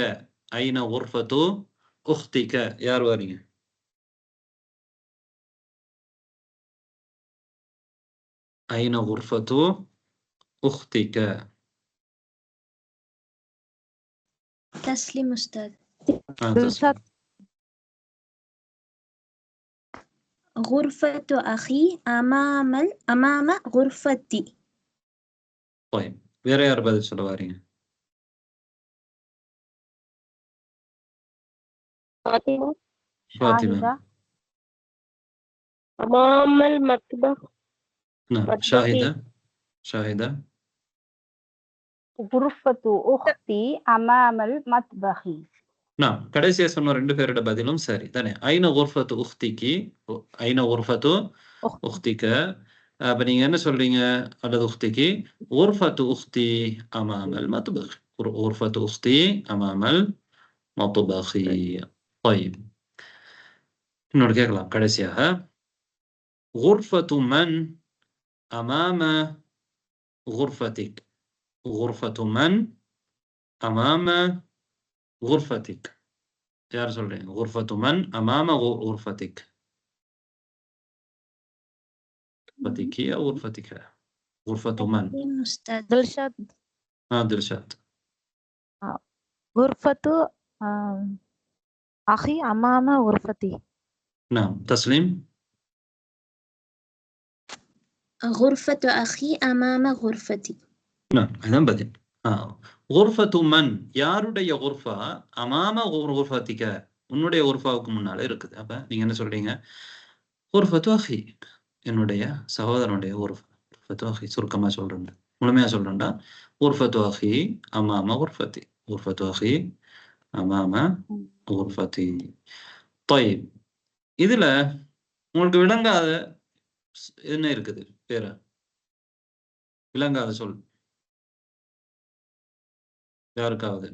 ஐன குர்ஃபத்து உக்திக. யார் வரீங்க? ஐன குர்ஃபத்து உக்திக. تسليم أستاذ. தில்ஷாத் غرفة أخي أمام غرفتي. طيب வேற யார் பதில் சொல்ல வரீங்க? فاطمة ஃபாத்திமா. ஷாஹிதா أمام المطبخ نعم. مطبخي. ஷாஹிதா. غرفة أختي أمام المطبخ. نعم. கடைசியா சொன்ன 2 பேரோட பதிலும் சரி தானே. ஐன குர்ஃபத்து உக்திகி. ஐன குர்ஃபத்து உக்திக. அப்ப நீங்க என்ன சொல்றீங்க? அல்லது உக்திகி குர்ஃபத்து உக்தி அமாமல் மத்பக். குர்ஃபத்து உக்தி அமாமல் மத்பகி. طيب இன்னொரு கேட்கலாம் கடைசியாக. குர்ஃபத்து மன் அமாம குர்ஃபத்திக். குர்ஃபத்து மன் அமாம غرفتك. யார் சொல்றீங்க? غرفة من أمام غرفتك. غرفتك أو غرفتك؟ غرفة من؟ تسليم أستاذ. தில்ஷாத் دلشات. غرفة أخي أمام غرفتي. نعم. تسليم. غرفة أخي أمام غرفتي. نعم. هذا بدل. غرفة من யாருடைய غرفة أمام غرفتك உன்னுடைய غرفாவுக்கு முன்னால இருக்குது. அப்ப நீங்க என்ன சொல்றீங்க? غرفة أخي என்னுடைய சகோதரனுடைய غرفة. غرفة أخي சுருக்கமா சொல்றேன். முழுமையா சொல்றேன்டா. غرفة أخي أمام غرفتي. غرفة أخي أمام غرفتي. طيب இதுல உங்களுக்கு விளங்காத என்ன இருக்குது? பேர விளங்காத சொல் யாருக்காவது?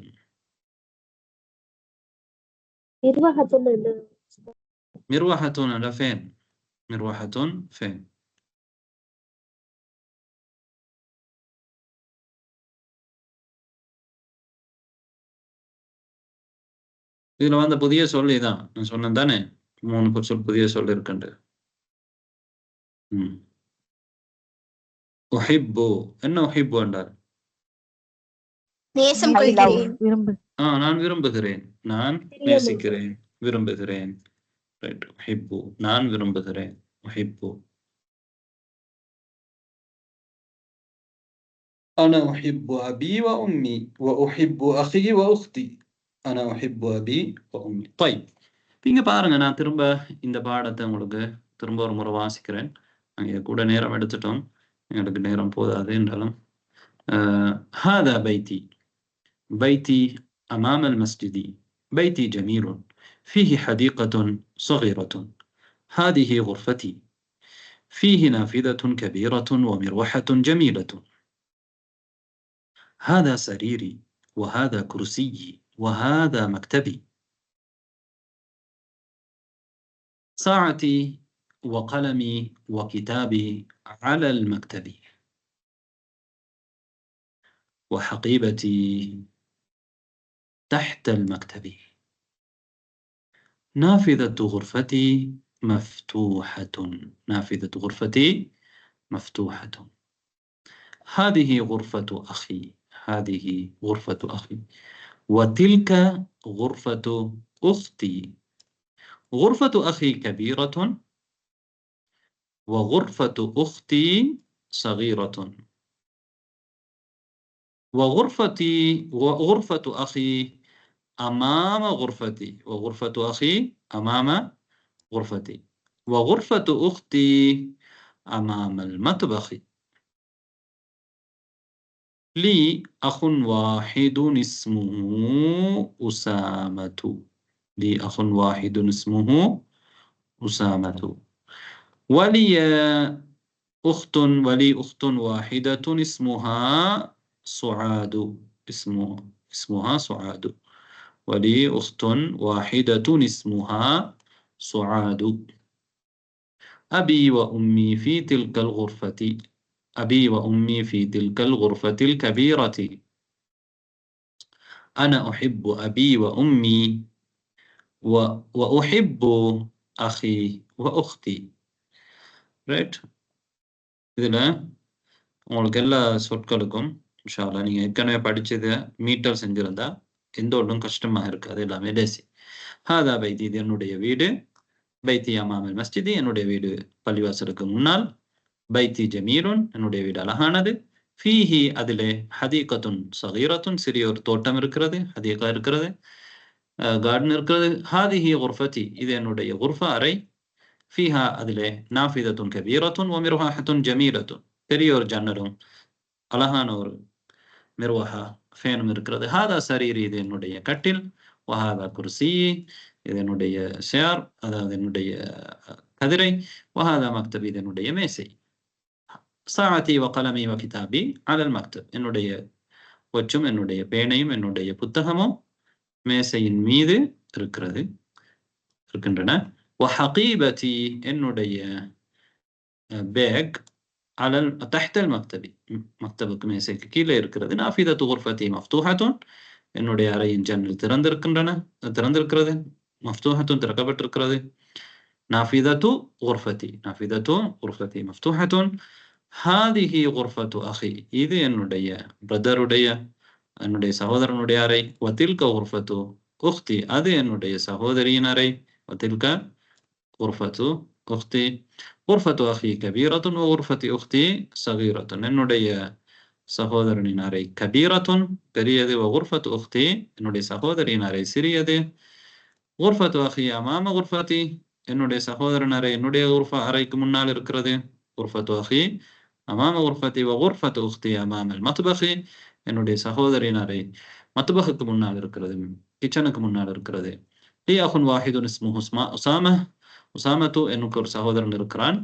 مروحة على فين؟ مروحة فين؟ இதுல வந்த புதிய சொல் இதான். நான் சொன்னேன் தானே 3 சொல் புதிய சொல் இருக்குண்டு. உஹிப்பு. என்ன உஹிப்பு என்றால்? நேசம் I love கொள்கிறேன். விரும்பு. நான் விரும்புகிறேன். நான் நேசிக்கிறேன். விரும்புகிறேன். ரைட். உஹிப்பு நான் விரும்புகிறேன். உஹிப்பு. أنا أحب أبي وأمي وأحب أخي وأختي. أنا أحب أبي وأمي. طيب இங்க பாருங்க, நான் திரும்ப இந்த பாடத்தை உங்களுக்கு திரும்ப ஒரு முறை வாசிக்கிறேன். அங்கே கூட நேரம் எடுத்துட்டோம், எங்களுக்கு நேரம் போதாது என்றாலும். هذا بيتي. بيتي أمام المسجد. بيتي جميل فيه حديقة صغيرة. هذه غرفتي فيه نافذة كبيرة ومروحة جميلة. هذا سريري وهذا كرسيي وهذا مكتبي. ساعتي وقلمي وكتابي على المكتب. وحقيبتي تحت المكتب. نافذة غرفتي مفتوحة. نافذة غرفتي مفتوحة. هذه غرفة أخي. هذه غرفة أخي. وتلك غرفة أختي. غرفة أخي كبيرة وغرفة أختي صغيرة. وغرفة أخي أمام غرفتي. وغرفة أخي أمام غرفتي. وغرفة أختي أمام المطبخ. لي أخ واحد اسمه أسامة. لي أخ واحد اسمه أسامة. ولي أخت واحدة اسمها سعاد. اسمها سعاد. ولي أخت واحدة اسمها سعاد. أبي وأمي في تلك الغرفة أبي وأمي في تلك الغرفة الكبيرة أنا أحب أبي وأمي وأحب أخي وأختي. ரைட், இதில் உங்களுக்கு எல்லா சொற்களுக்கும் இன்ஷா அல்லாஹ் நீங்கள் ஏற்கனவே படிச்சதை மீட்டர் செஞ்சிருந்தா எந்த ஒன்றும் கஷ்டமாக இருக்காது, எல்லாமே லேசி. ஹாதா பைத்தி, இது என்னுடைய வீடு. பைத்தி அமாமல் மஸ்ஜிதி, என்னுடைய வீடு பள்ளிவாசலுக்கு முன்னால். பைத்தி ஜமீருன், என்னுடைய வீடு அழகானது. ஃபீஹி, அதிலே ஹதீகத்துன் சகீரத்துன், சிறிய ஒரு தோட்டம் இருக்கிறது, ஹதீகா இருக்கிறது, கார்டன் இருக்கிறது. ஹாதிஹி குர்ஃபதி, இது என்னுடைய குர்ஃபா, அறை. ஃபீஹா, அதிலே நாஃபிதத்துன் கபீரத்துன் வ மிர்வாஹத்துன் ஜமீலத்துன், பெரிய ஒரு ஜன்னலும் அழகான ஒரு மிர்வாஹா ஃபேனும் இருக்கிறது. ஹாதா சரீரி, இது என்னுடைய கட்டில். வஹாதா குர்சி, இது என்னுடைய ஷேர், அதாவது என்னுடைய கதிரை. வஹாதா மக்தபி, இது என்னுடைய மேசை. சாஅதி வ கலமி வ கிதாபி அலல் மக்தப், என்னுடைய ஒச்சும் என்னுடைய பேனையும் என்னுடைய புத்தகமும் மேசையின் மீது இருக்கின்றன. வ ஹகீபதி, என்னுடைய பேக் அலல் தஹ்தல் மக்தபி, மக்தபுக்கு மேசைக்கு கீழே இருக்கிறது. நாஃபிதத்து குர்ஃபதி மஃப்தூஹத்துன், என்னுடைய அறையின் ஜன்னல் திறந்திருக்கிறது. மஃப்தூஹத்துன், திறக்கப்பட்டிருக்கிறது. நாஃபிதத்து குர்ஃபதி மஃப்தூஹத்துன். ஹாதிஹி குர்ஃபத்து அஹி, இது என்னுடைய பிரதருடைய, என்னுடைய சகோதரனுடைய அறை. வதில்க குர்ஃபத்து உக்தி, அது என்னுடைய சகோதரியின் அறை. வதில்க குர்ஃபத்து உக்தி. குர்ஃபத்து அஹி கபீரத்துன் வ குர்ஃபத்தி உக்தி சகீரத்துன், என்னுடைய சகோதரனின் அறை கபீரத்துன், பெரியது. வ குர்ஃபத்து உக்தி, என்னுடைய சகோதரியின் அறை சிறியது. குர்ஃபத்து அஹி அமாம குர்ஃபத்தி, என்னுடைய சகோதரன் அறை என்னுடைய அறைக்கு முன்னால் இருக்கிறது. குர்ஃபத்து அஹி அமாம குர்ஃபத்தி வ குர்ஃபத்து உக்தி அமாமல் மத்பஹி, என்னுடைய சகோதரின் அறை மத்பஹுக்கு முன்னால் இருக்கிறது, கிச்சனுக்கு முன்னால் இருக்கிறது. லி அஹுன் வாஹிதுன் இஸ்முஹு உஸாமா, உஸாமத்து, எனக்கு ஒரு சகோதரன் இருக்கிறான்,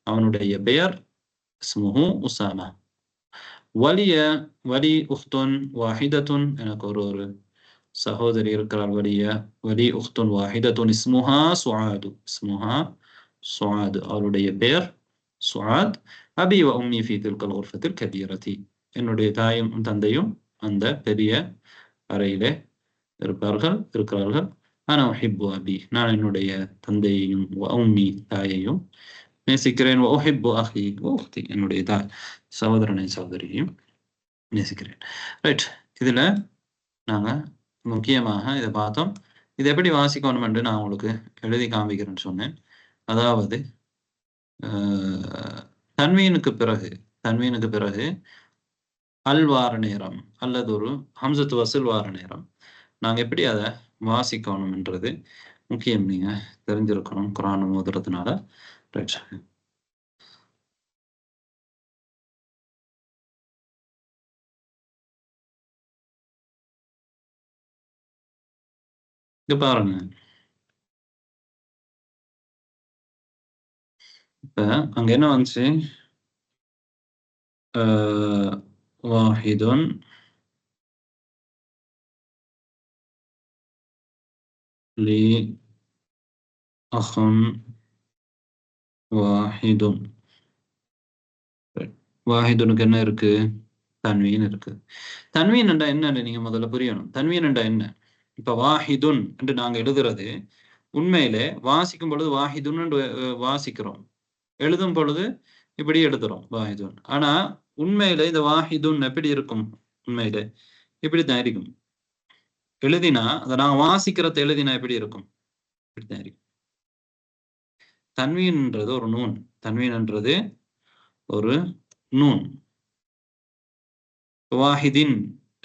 அவனுடைய பெயர் இஸ்முஹு உஸாமா. வலி உஹ்துன் வாஹிதத்துன், எனக்கு ஒரு சகோதரி இருக்கிறார். வலி உஹ்துன் வாஹிதத்துன் இஸ்முஹா சுஆது, அவருடைய பெயர் சுஆத். அபி வ உம்மி ஃபீ தில்கல் குர்ஃபத்தில் கபீரதி, என்னுடைய தாயும் தந்தையும் அந்த பெரிய அறையிலே இருக்கிறார்கள். அனா உஹிப்பு அபி, நான் என்னுடைய தந்தையையும் வ உம்மி தாயையும் நேசிக்கிறேன். வ உஹிப்பு அஹி வ உக்தி, என்னுடைய சகோதரனை சகோதரியையும் நேசிக்கிறேன். ரைட், இதில் நாங்கள் முக்கியமாக இதை பார்த்தோம். இது எப்படி வாசிக்கணும் என்று நான் உங்களுக்கு எழுதி காமிக்கிறேன்னு சொன்னேன். அதாவது தன்வீனுக்கு பிறகு அல் வார நேரம் அல்லது ஒரு ஹம்சத்து வசூல் வார நேரம் நாங்கள் எப்படி அதை வாசிக்கணும்ன்றது முக்கியம். நீங்கள் தெரிஞ்சிருக்கணும் குர்ஆன் ஓதுறதுனால. ரைட், இது பாருங்க. இப்போ அங்கே என்ன வந்துச்சு? வாஹிதுன் லி அஹுன் வாஹிதுன். வாஹிதுனுக்கு என்ன இருக்கு? தன்வீன் இருக்கு. தன்வீன் என்றா என்னன்னு நீங்க முதல்ல புரியணும். தன்வீன் என்றா என்ன? இப்ப வாஹிதுன் என்று நாங்க எழுதுறது உண்மையிலே வாசிக்கும் பொழுது வாஹிதுன் வாசிக்கிறோம், எழுதும் பொழுது இப்படி எழுதுறோம் வாஹிதுன். ஆனா உண்மையில இந்த வாஹிதுன் எப்படி இருக்கும்? உண்மையில இப்படித்தான் இருக்கும். எழுதினா அதை நாங்க வாசிக்கிறத எழுதினா எப்படி இருக்கும்? இப்படித்தான் இருக்கும். தன்வீன்ன்றது ஒரு நூன். தன்வீன்ன்றது ஒரு நூன். வாஹிதின்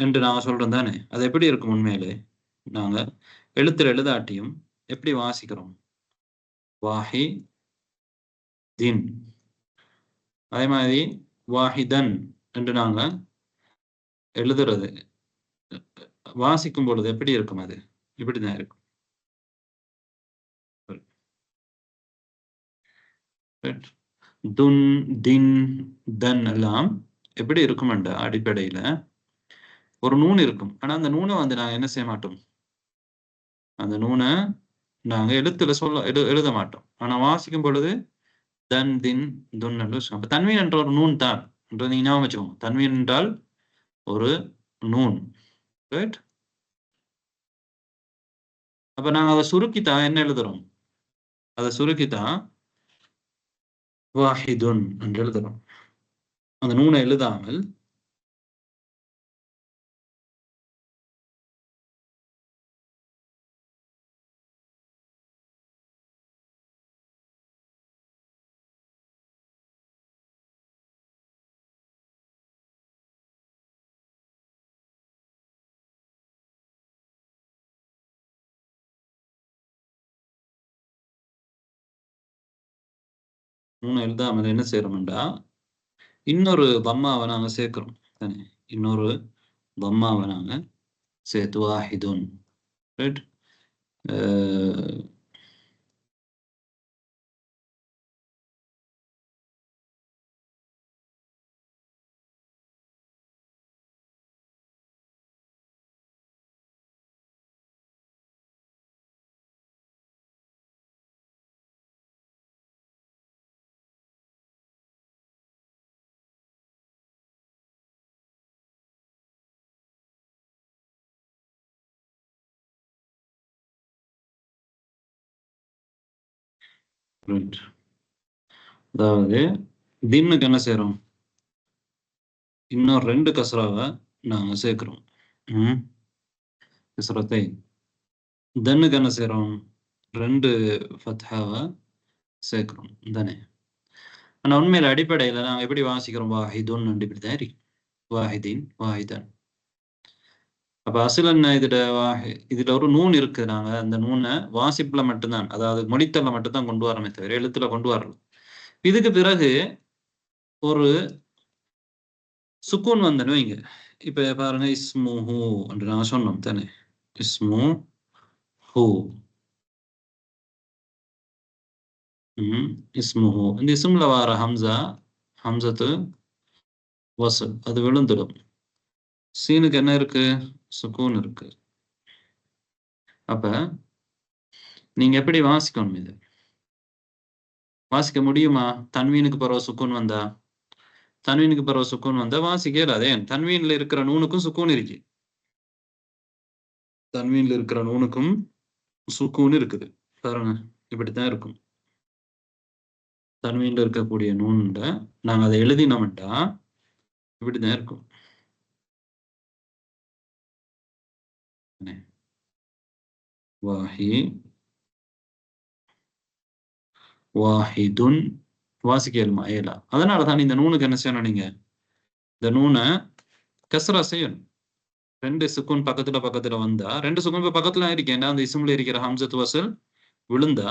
என்று நாங்க சொல்றோம் தானே, அது எப்படி இருக்கும்? உண்மையிலே நாங்க எழுத்துல எழுதாட்டியும் எப்படி வாசிக்கிறோம்? வாஹிதின். அதே மாதிரி வாஹிதன் என்று நாங்க எழுதுறது வாசிக்கும் பொழுது எப்படி இருக்கும்? அது இப்படிதான் இருக்கும். துன், தின், தன் எல்லாம் எப்படி இருக்கும் என்ற அடிப்படையில ஒரு நூன் இருக்கும். ஆனா அந்த நூனை நாங்க என்ன செய்ய மாட்டோம்? அந்த நூனை நாங்க எழுத்துல எழுத மாட்டோம். ஆனா வாசிக்கும் பொழுது தன் தின் துன் என்று வச்சுக்கோங்க. அப்ப தன்வீன் என்ற ஒரு நூன் தான் என்று நீங்க ஞாபகம் வச்சுக்கோங்க. தன்வீன் என்றால் ஒரு நூன். ரைட்? அப்ப நாங்க அதை சுருக்கித்தான் என்ன எழுதுறோம்? அதை சுருக்கித்தான் வாஹிதுன் என்று எழுதுறோம். அந்த நூனை எழுதாமல் நூனை எழுதாமல் என்ன செய்யறோம்டா இன்னொரு தம்மாவை நாங்க சேர்க்கிறோம் தானே. இன்னொரு தம்மாவை நாங்க சேர்த்து வாஹிதுன். ரைட்? ரைட். அதாவது தின்னுக்கு என்ன செய்யறோம்? இன்னும் 2 கஸ்ராவை நாங்க சேர்க்கிறோம். கஸ்ரத்தை. தன்னுக்கு என்ன செய்யறோம்? 2 ஃபத்ஹாவை சேர்க்கிறோம் தானே. ஆனா உண்மையில அடிப்படையில நாங்க எப்படி வாசிக்கிறோம்? வாஹிதுன் இப்படிதான் இருக்கு. வாஹிதீன் வாஹிதன். அப்ப அசல் என்ன இதுல ஒரு நூன் இருக்கு. நாங்க அந்த நூனை வாசிப்புல மட்டும்தான், அதாவது மொழித்தல்ல மட்டும்தான் கொண்டு வரமே தவிர எழுத்துல கொண்டு வரல. இதுக்கு பிறகு ஒரு சுக்கூன் வந்தனு வைங்க. இப்ப பாருங்க, இஸ்முஹு என்று நாங்க சொன்னோம் தானே. இஸ்மு ஹூ. இஸ்முஹு. இந்த இஸ்ம்ல வார ஹம்சா ஹம்சத்து வசல் அது விழுந்துடும். சீனுக்கு என்ன இருக்கு? சுக்கூன் இருக்கு. அப்ப நீங்க எப்படி வாசிக்கணும்? இது வாசிக்க முடியுமா? தன்வீனுக்கு பிறகு சுக்கூன் வந்தா? தன்வீனுக்கு பிறகு சுக்கூன் வந்தா வாசிக்கல. அதே தன்வீன்ல இருக்கிற நூனுக்கும் சுக்கூன் இருக்கு. தன்வீன்ல இருக்கிற நூனுக்கும் சுக்கூன் இருக்குது. பாருங்க, இப்படித்தான் இருக்கும். தன்வீன்ல இருக்கக்கூடிய நூன்ல நாங்க அதை எழுதினோம்டா இப்படிதான் இருக்கும். வாஹிதுன் வாசிக்கலுமா? ஏலா. அதனாலதான் இந்த நூனுக்கு என்ன செய்யணும்? நீங்க இந்த நூனை கஸ்ரா செய்யணும். 2 சுக்கூன் பக்கத்துல வந்தா, 2 சுக்கூன் பக்கத்துல இருக்கேன். அந்த இஸ்ம்ல இருக்கிற ஹம்சத்து வசல் விழுந்தா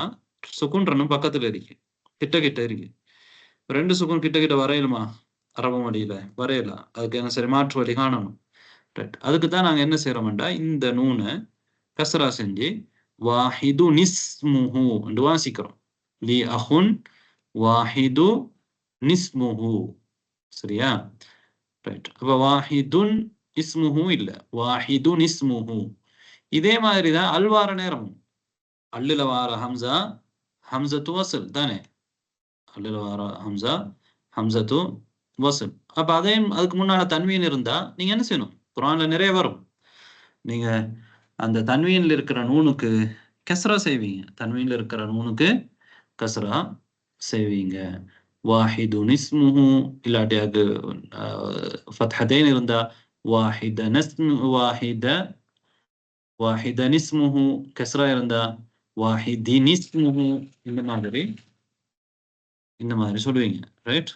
சுக்கூன் 2 பக்கத்துல இருக்கு, கிட்ட இருக்கு. 2 சுக்கூன் கிட்ட வரையலுமா? அரபு மொழியில வரையலாம். அதுக்கு என்ன சரி மாற்று வழி காணணும். அதுக்குதான் நாங்க என்ன செய்யறோம்டா இந்த நூனை கஸ்ரா செஞ்சு வாஹிது நிஸ்முஹு என்று வாசிக்கிறோம். லி அஹுன் வாஹிது நிஸ்முஹு. சரியா? ரைட். அப்ப வாஹிதுன் இஸ்முஹு இல்ல, வாஹிது நிஸ்முஹு. இதே மாதிரிதான் அல்வார நேரம். அல்லுல வார ஹம்சா ஹம்சத்து வசல் தானே. அல்லுல வார ஹம்சா ஹம்சத்து வசல். அப்ப அதே அதுக்கு முன்னால தன்வீன் இருந்தா நீங்க என்ன செய்யணும்? குர்ஆன்ல நிறைய வரும். நீங்க அந்த தன்வீன்ல இருக்கிற நூனுக்கு கஸ்ரா செய்வீங்க. தன்வீன்ல இருக்கிற நூனுக்கு கஸ்ரா செய்வீங்க. வாஹிது நிஸ்முஹு. இல்லாட்டி அது ஃபத்ஹதைன் இருந்தா வாஹித நிஸ்முஹு. கஸ்ரா இருந்தா வாஹிதி நிஸ்முஹு. இந்த மாதிரி சொல்லுவீங்க. ரைட்?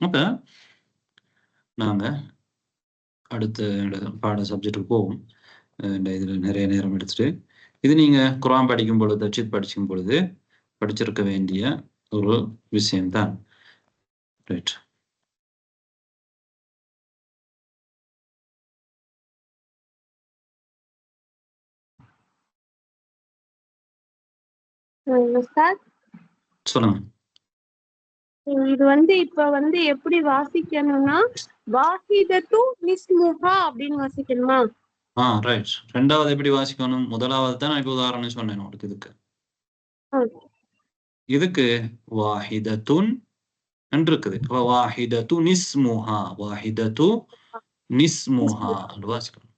அப்ப நாங்க அடுத்த பாட சப்ஜெக்டுக்கு போவோம். இதுல நிறைய நேரம் எடுத்துட்டு இது நீங்க குர்ஆன் படிக்கும் பொழுது, தஜ்வீத் படிக்கும் பொழுது படிச்சிருக்க வேண்டிய ஒரு விஷயம்தான். ரைட். சொல்லுங்க. இது இப்ப எப்படி வாசிக்கணும்னா வாஹிதத்து நிஸ்முஹா அப்படின்னு வாசிக்கணுமா? ரைட். ரெண்டாவது எப்படி வாசிக்கணும்? முதலாவது தான் நான் இப்ப உதாரணம் சொன்னேன் உங்களுக்கு. இதுக்கு வாஹிதத்துன் என்று இருக்குது. வாஹிதத்து நிஸ்முஹா, வாஹிதத்து நிஸ்முஹா என்று வாசிக்கணும்.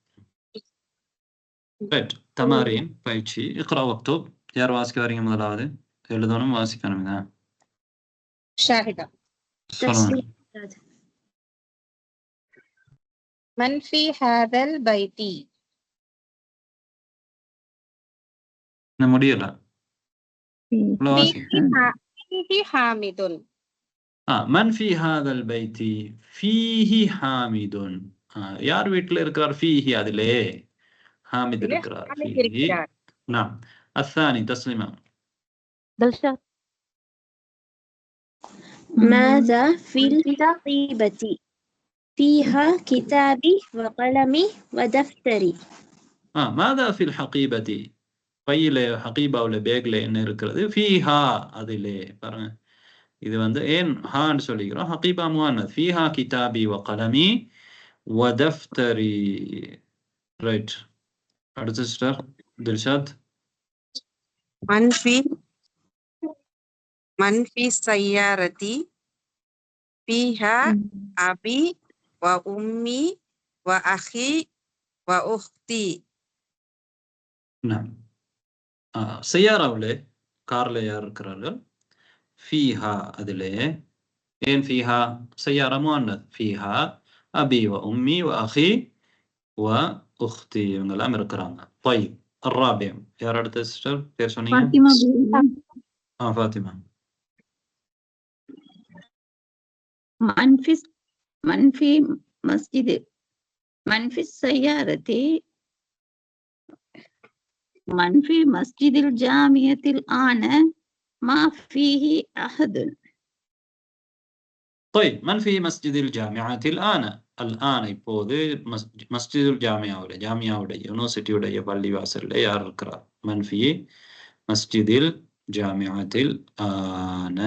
ரைட். தமாரீன் பயிற்சி. இக்ரா வக்துப். யார் வாசிக்க வரீங்க? முதலாவது எழுதணும், வாசிக்கணும். ஷாஹிதா. சொல்லுங்க. من في هذا البيت. நான் முடியல. فيه حامد. من في هذا البيت فيه حامد. யார் வீட்ல இருக்கிறார்? فيه அதிலே حامد இருக்கிறார். فيه. نعم. الثاني تسليما. دلشات. ماذا في الحقيبة؟ فيها كتابي وقلمي ودفتري. ماذا في الحقيبة؟ பையில ஹகீபாவுல பேக்ல என்ன இருக்கிறது? ஃபீஹா அதிலே. பாருங்க, இது வந்து ஏன் ஹான்னு சொல்லிக்கிறோம்? ஹகீபா முஅன்னஸ். ஃபீஹா கிதாபி வ கலமி வ தஃப்தரி. ரைட். அடுத்த சிஸ்டர் தில்ஷாத். மன்ஃபி சய்யாரதி ஃபீஹா அபி வ உம்மி வ அஹி வ உக்தி. சையாராவுல கார்ல யார் இருக்கிறார்கள்? ஃபீஹா அதிலே. ஏன் ஃபீஹா? சையாரா முஅன்னஸ். ஃபீஹா அபி வ உம்மி வ அஹி வ உக்தி, இவங்க எல்லாம் இருக்கிறாங்க. طيب الرابع யார் அடுத்த சிஸ்டர் பேர் சொன்னீங்க? ஃபாத்திமா. منفي مسجد منفي السيارة منفي مسجد الجامعة الآن ما فيه أحد. طيب من في مسجد الجامعة الآن. الآن இப்போது மஸ்ஜிதுல் ஜாமியாவுடைய, ஜாமியாவுடைய யூனிவர்சிட்டியுடைய பள்ளிவாசல்ல யார் இருக்கிறார்? من في مسجد الجامعة الآن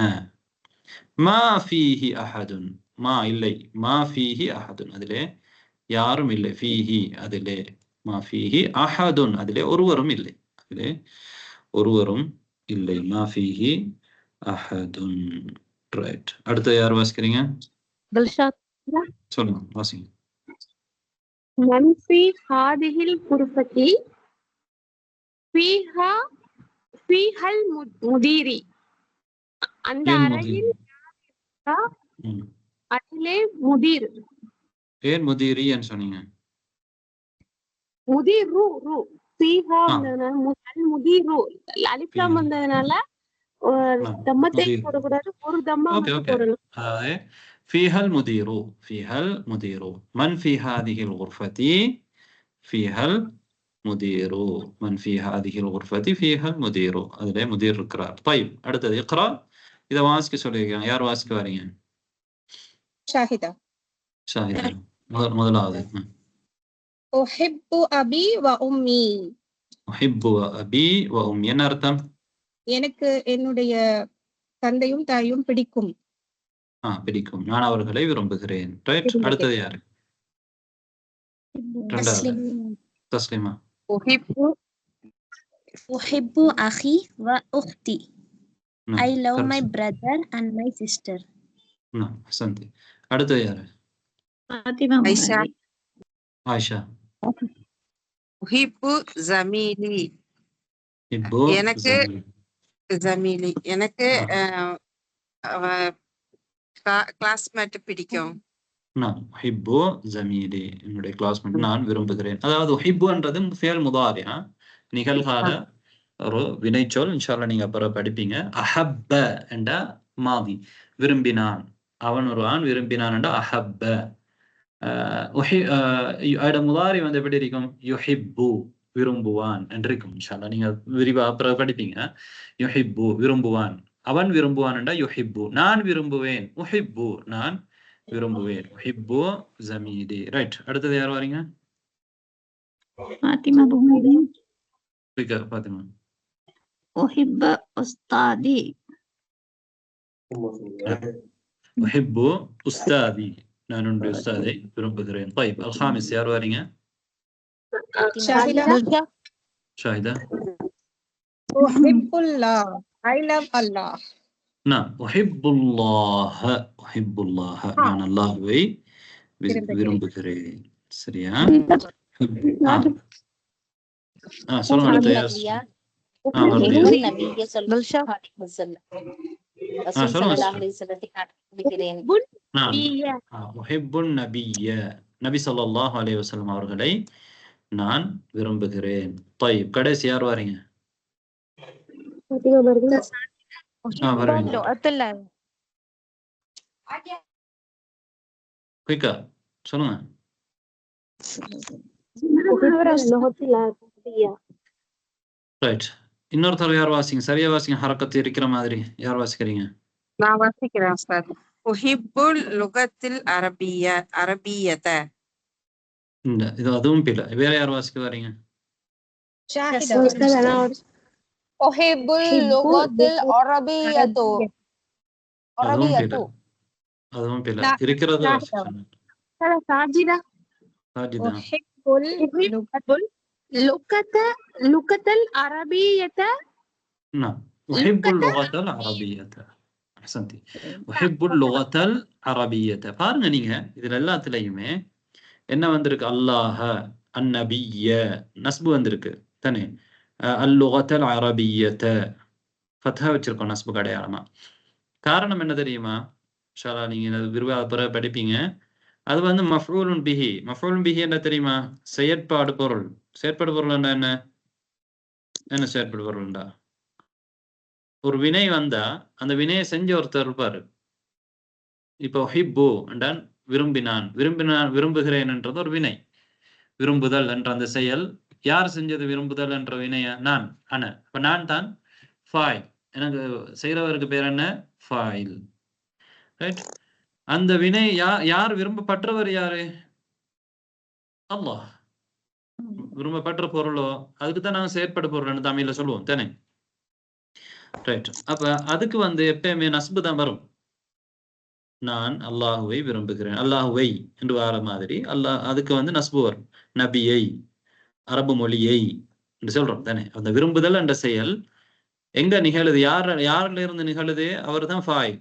ما فيه أحد. ما இல்லை, ما فيه أحد அதிலே யாரும் இல்லை. ஃபீஹி அதிலே ما فيه أحد அதிலே ஒருவரும் இல்லை. அதிலே ஒருவரும் இல்லை. ما فيه أحد. ரைட். அடுத்து யார் வாசிக்கிறீங்க? دلشات. சொல்லுங்க, வாசிங்க. من في هذه الغرفة فيها المدير. அந்த அறையில் அதிலே முதீர். ஏன் முதீரின்னு சொன்னீங்க? முதீர் ரூ ரூ ஃபீஹா முதீரு அலிஃப் லாம் வந்ததனால தம்மத்தை போடக்கூடாது, ஒரு தம்மா மட்டும் போடணும். فيها المدير. فيها المدير. من في هذه الغرفة فيها المدير. من في هذه الغرفة فيها المدير. அதிலே முதீர் இருக்கிறார். طيب அடுத்தது இக்ரா. இத வாசிக்க சொல்லிருக்காங்க. யார் வாசிக்க வரீங்க? ஷாஹிதா. ஷாஹிதா முதலாவது. உஹிப்பு அபி வ உம்மி. உஹிப்பு அபி வ உம்மி என்ன அர்த்தம்? எனக்கு என்னுடைய தந்தையும் தாயும் பிடிக்கும். பிடிக்கும். நான் அவர்களை விரும்புகிறேன். ரைட். அடுத்தது யாரு? தஸ்லிமா. உஹிப்பு அஹி வ உக்தி. I love my brother and my sister. அஹ்சன்தி. அடுத்தது யாரு? ஃபாத்திமா. ஆயிஷா. உஹிப்பு ஜமீலி. எனக்கு ஜமீலி எனக்கு கிளாஸ்மேட் பிடிக்கும். உஹிப்பு ஜமீலி என்னுடைய கிளாஸ்மேட் நான் விரும்புகிறேன். அதாவது உஹிப்புன்றது ஃபியல் முதாரி, நிகழ்கால ஒரு வினைச்சொல். இன்ஷால்லா நீங்க அப்புறம் படிப்பீங்க. அஹப்ப என்ற மாதி, விரும்பினான். அவன் ஒரு ஆண் விரும்பினான் என்ற அஹப்ப. முதாரி வந்து எப்படி இருக்கும்? யுஹிப்பு விரும்புவான் என்று இருக்கும். இன்ஷால்லா நீங்க விரிவா அப்புறம் படிப்பீங்க. யுஹிப்பு விரும்புவான். அவன் விரும்புவான் என்றா யுஹிப்பு. நான் விரும்புவேன். உஹிப்பு நான் விரும்புவேன். உஹிப்பு ஜமீலி. ரைட். அடுத்தது யார் வரீங்க? Fathima. Fathima. உஹிப்பு உஸ்தாதி. Shahida Shahida உஹிப்புல்லாஹ் I love Allah. நான் உஹிப்புல்லாஹ உஹிப்புல்லாஹ நான் அல்லாஹ்வை விரும்புகிறேன். சரியா? சொல்லுங்க அடுத்து யார்? நபி ஸல்லல்லாஹு அலைஹி வஸல்லம் அவர்களை நான் விரும்புகிறேன். طيب கடைசி யார் வரீங்க? குயிக்கா சொல்லுங்க. ரைட். இன்னொருத்தர் யார் வாசிங்க? சரியா வாசிங்க. ஹரக்கத்து இருக்கிற மாதிரி யார் வாசிக்கிறீங்க? நான் வாசிக்கிறேன் சார். உஹிப்புல் லுகத்தில் அரபியத. இந்த இது அதுவும் பிழை. வேற யார் வாசிக்க வரீங்க? ஷாஹிதா உஹிப்புல் லுகத்தில் அரபியத்து. அதுவும் பிழை. இருக்கிறது வாசிக்கணும். சாஜிதா உஹிப்புல் லுகத்தல் அரபியத. உஹிப்புல் லுகத்தல் அரபியத. அஹ்சன்தி. உஹிப்புல் லுகத்தல் அரபியத. பாருங்க நீங்க இதுல எல்லாத்துலயுமே என்ன வந்திருக்கு? அல்லாஹ, அந்நபிய்ய, நஸ்பு வந்திருக்கு தானே? அல்லுகத்தல் அரபியத ஃபத்ஹா வச்சிருக்கோம் நஸ்புக்கு அடையாளமா. காரணம் என்ன தெரியுமா? இன்ஷாஅல்லாஹ் நீங்க விரிவாக படிப்பீங்க. அது வந்து மஃஊலுன் பிஹி. மஃஊலுன் பிஹி என்ன தெரியுமா? செயற்பாடு பொருள். செயற்பாடு பொருள் என்ன? என்ன செயற்பாடு பொருள்டா? ஒரு வினை வந்தா அந்த வினையை செஞ்ச ஒருத்தர் இருப்பாரு. இப்போ ஹிப்பு என்றான் விரும்பினான், விரும்புகிறேன் என்றது ஒரு வினை. விரும்புதல் என்ற அந்த செயல் யார் செஞ்சது? விரும்புதல் என்ற வினைய நான், அன. இப்ப நான் தான் ஃபாயில். எனக்கு செய்யறவருக்கு பேர் என்ன? ஃபாயில். ரைட். அந்த வினை யார் விரும்பப்பட்டவர்? யாரு? அல்லாஹ். விரும்பப்பட்ட பொருளோ அதுக்குதான் நாங்க செயற்பட பொருள்னு தமிழ்ல சொல்லுவோம் தானே? ரைட். அப்ப அதுக்கு வந்து எப்பயுமே நஸ்பு தான் வரும். நான் அல்லாஹுவை விரும்புகிறேன், அல்லாஹுவை என்று வர மாதிரி அல்லாஹ் அதுக்கு வந்து நஸ்பு வரும். நபியை, அரபு மொழியை என்று சொல்றோம் தானே? அந்த விரும்புதல் என்ற செயல் எங்க நிகழுது? யாரில இருந்து நிகழுது? அவர் தான் ஃபாயில்.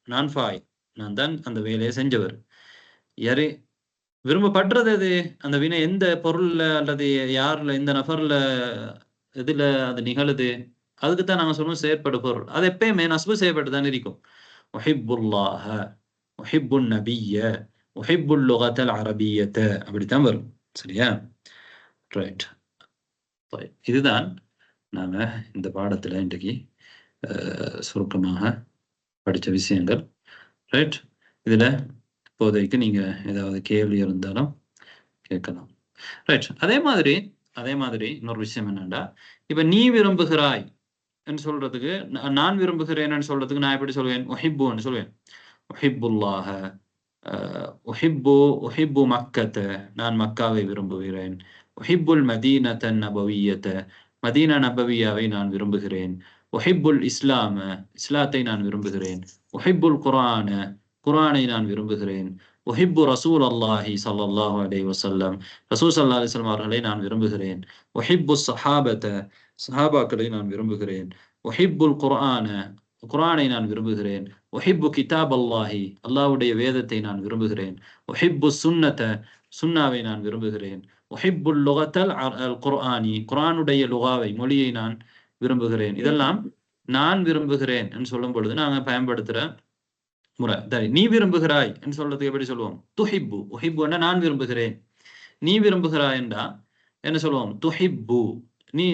நான் ஃபாயில். நான் தான் அந்த வேலையை செஞ்சவர். யாரு விரும்பப்படுறது? அது அந்த வினை எந்த பொருள்ல அல்லது யாருல, எந்த நபர்ல, எதுல அது நிகழுது? அதுக்குத்தான் நாங்க சொல்லுவோம் செயற்படு பொருள். அது எப்பயுமே நஸ்பு செய்யப்பட்டு தான் இருக்கும். உஹிப்புல்லாஹ, உஹிப்புன் நபிய்ய, உஹிப்புல் லுகத்தல் அரபியத அப்படித்தான் வரும். சரியா? ரைட். இதுதான் நாங்க இந்த பாடத்துல இன்றைக்கு சுருக்கமாக படிச்ச விஷயங்கள். ரைட். இதுல இப்போதைக்கு நீங்க ஏதாவது கேள்வி இருந்தாலும் கேட்கலாம். ரைட். அதே மாதிரி இன்னொரு விஷயம் என்னன்னா, இப்ப நீ விரும்புகிறாய் என்று சொல்றதுக்கு, நான் விரும்புகிறேன் சொல்றதுக்கு நான் எப்படி சொல்வேன்? உஹிப்புன்னு சொல்வேன். உஹிப்புல்லாஹ, உஹிப்பு மக்கத்த, நான் மக்காவை விரும்புகிறேன். உஹிப்புல் மதீனத்தன் நபவியத்த, மதீனா நபவியாவை நான் விரும்புகிறேன். உஹிப்புல் இஸ்லாம, இஸ்லாத்தை நான் விரும்புகிறேன். உஹிப்புல் குர்ஆன, குர்ஆனை நான் விரும்புகிறேன். உஹிப்பு ரசூல் அல்லாஹி ஸல்லல்லாஹு அலைஹி வஸல்லம், ரசூல் ஸல்லல்லாஹு அலைஹி வஸல்லம் அவர்களை நான் விரும்புகிறேன். உஹிப்பு ஸஹாபத, சஹாபாக்களை நான் விரும்புகிறேன். உஹிப்புல் குர்ஆன, குர்ஆனை நான் விரும்புகிறேன். உஹிப்பு கிதாப் அல்லாஹி, அல்லாஹ்வுடைய வேதத்தை நான் விரும்புகிறேன். உஹிப்பு சுன்னத, சுன்னாவை நான் விரும்புகிறேன். உஹிப்புல் லுகத்தல் குர்ஆனி, குர்ஆனுடைய லுகாவை, மொழியை நான் விரும்புகிறேன். இதெல்லாம் நான் விரும்புகிறேன் என்று சொல்லும் பொழுது நாங்க பயன்படுத்துற முறை. நீ விரும்புகிறாய் என்று சொல்றதுக்கு எப்படி சொல்லுவோம்? துஹிப்பு. உஹிப்புன்னா நான் விரும்புகிறேன். நீ விரும்புகிறாய் என்றா என்ன சொல்லுவோம்? துஹிப்பு. நீ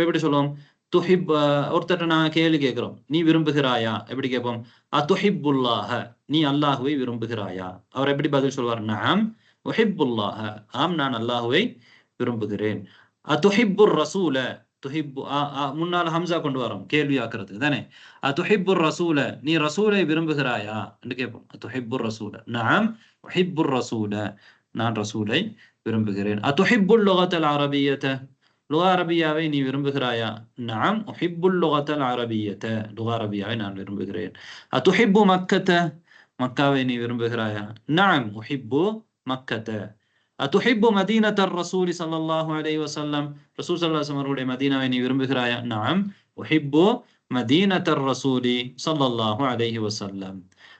எப்படி சொல்லுவோம்? துஹிப். ஒருத்தட்ட நாங்க கேள்வி கேட்கிறோம், நீ விரும்புகிறாயா? எப்படி கேட்போம்? அதுஹிப்புல்லாஹ, நீ அல்லாஹுவை விரும்புகிறாயா? அவர் எப்படி பதில் சொல்வார்? நஅம் உஹிப்புல்லாஹ, ஆம் நான் அல்லாஹுவை விரும்புகிறேன். அதுஹிப்புர் ரசூல, துஹிப்பு முன்னால் ஹம்சா கொண்டு வரோம் கேள்வி ஆக்குறது தானே? அதுஹிப்புர் ரசூல, நீ ரசூலை விரும்புகிறாயா என்று கேட்போம். அதுஹிப்புர் ரசூல, நஅம் உஹிப்புர் ரசூல, நான் ரசூலை விரும்புகிறேன். அதுஹிப்புல் லுகத்தல் அரபியத, லுகா அரபியாவை நீ விரும்புகிறாயா? நஅம் உஹிப்புல் லுகத்தல் அரபியத, லுகா அரபியாவை நான் விரும்புகிறேன். அதுஹிப்பு மக்கத்த, மக்காவை நீ விரும்புகிறாயா? நஅம் உஹிப்பு மக்கத்த, அதுஹிப்பு மதீனத்தர் ரசூலி ஸல்லல்லாஹு அலைஹி வஸல்லம், ரசூல் ஸல்லல்லாஹு அலைஹி வஸல்லம் அவருடைய மதீனாவை நீ விரும்புகிறாயா? நஅம் உஹிப்பு மதீனத்தர் ரசூலி ஸல்லல்லாஹு அலைஹி வஸல்லம்.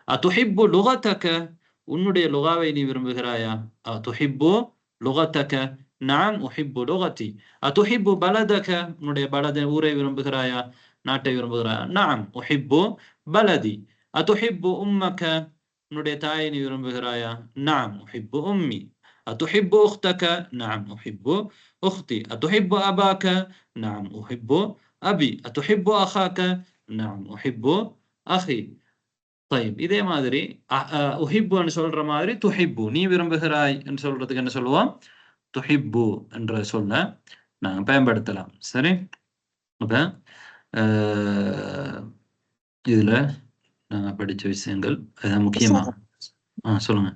அதுஹிப்பு லுகதக, உன்னுடைய லுகாவை நீ விரும்புகிறாயா? அதுஹிப்பு லுகதக, நஅம் உஹிப்பு லுகதி. அதுஹிப்பு பலதக, உன்னுடைய பலத ஊரை விரும்புகிறாயா? நாட்டை விரும்புகிறாயா? நஅம் உஹிப்பு பலதி. அதுஹிப்பு உம்மக, உன்னுடைய தாயை நீ விரும்புகிறாயா? நஅம் உஹிப்பு உம்மி. அதுஹிப்பு உக்தக, நஅம் உஹிப்பு உக்தி. அதுஹிப்பு அபாக, நஅம் உஹிப்பு அபி. அதுஹிப்பு அஹாக, நஅம் உஹிப்பு அஹி. طيب இதே மாதிரி உஹிப்புன்னு சொல்ற மாதிரி துஹிப்பு, நீ விரும்புகிறாய் என்று சொல்றதுக்கு என்ன சொல்லுவோம்? துஹிப்பு என்ற சொல்ல நாங்க பயன்படுத்தலாம். சரி, அப்ப இதுல நாங்க படிச்ச விஷயங்கள் முக்கியமா சொல்லுங்க.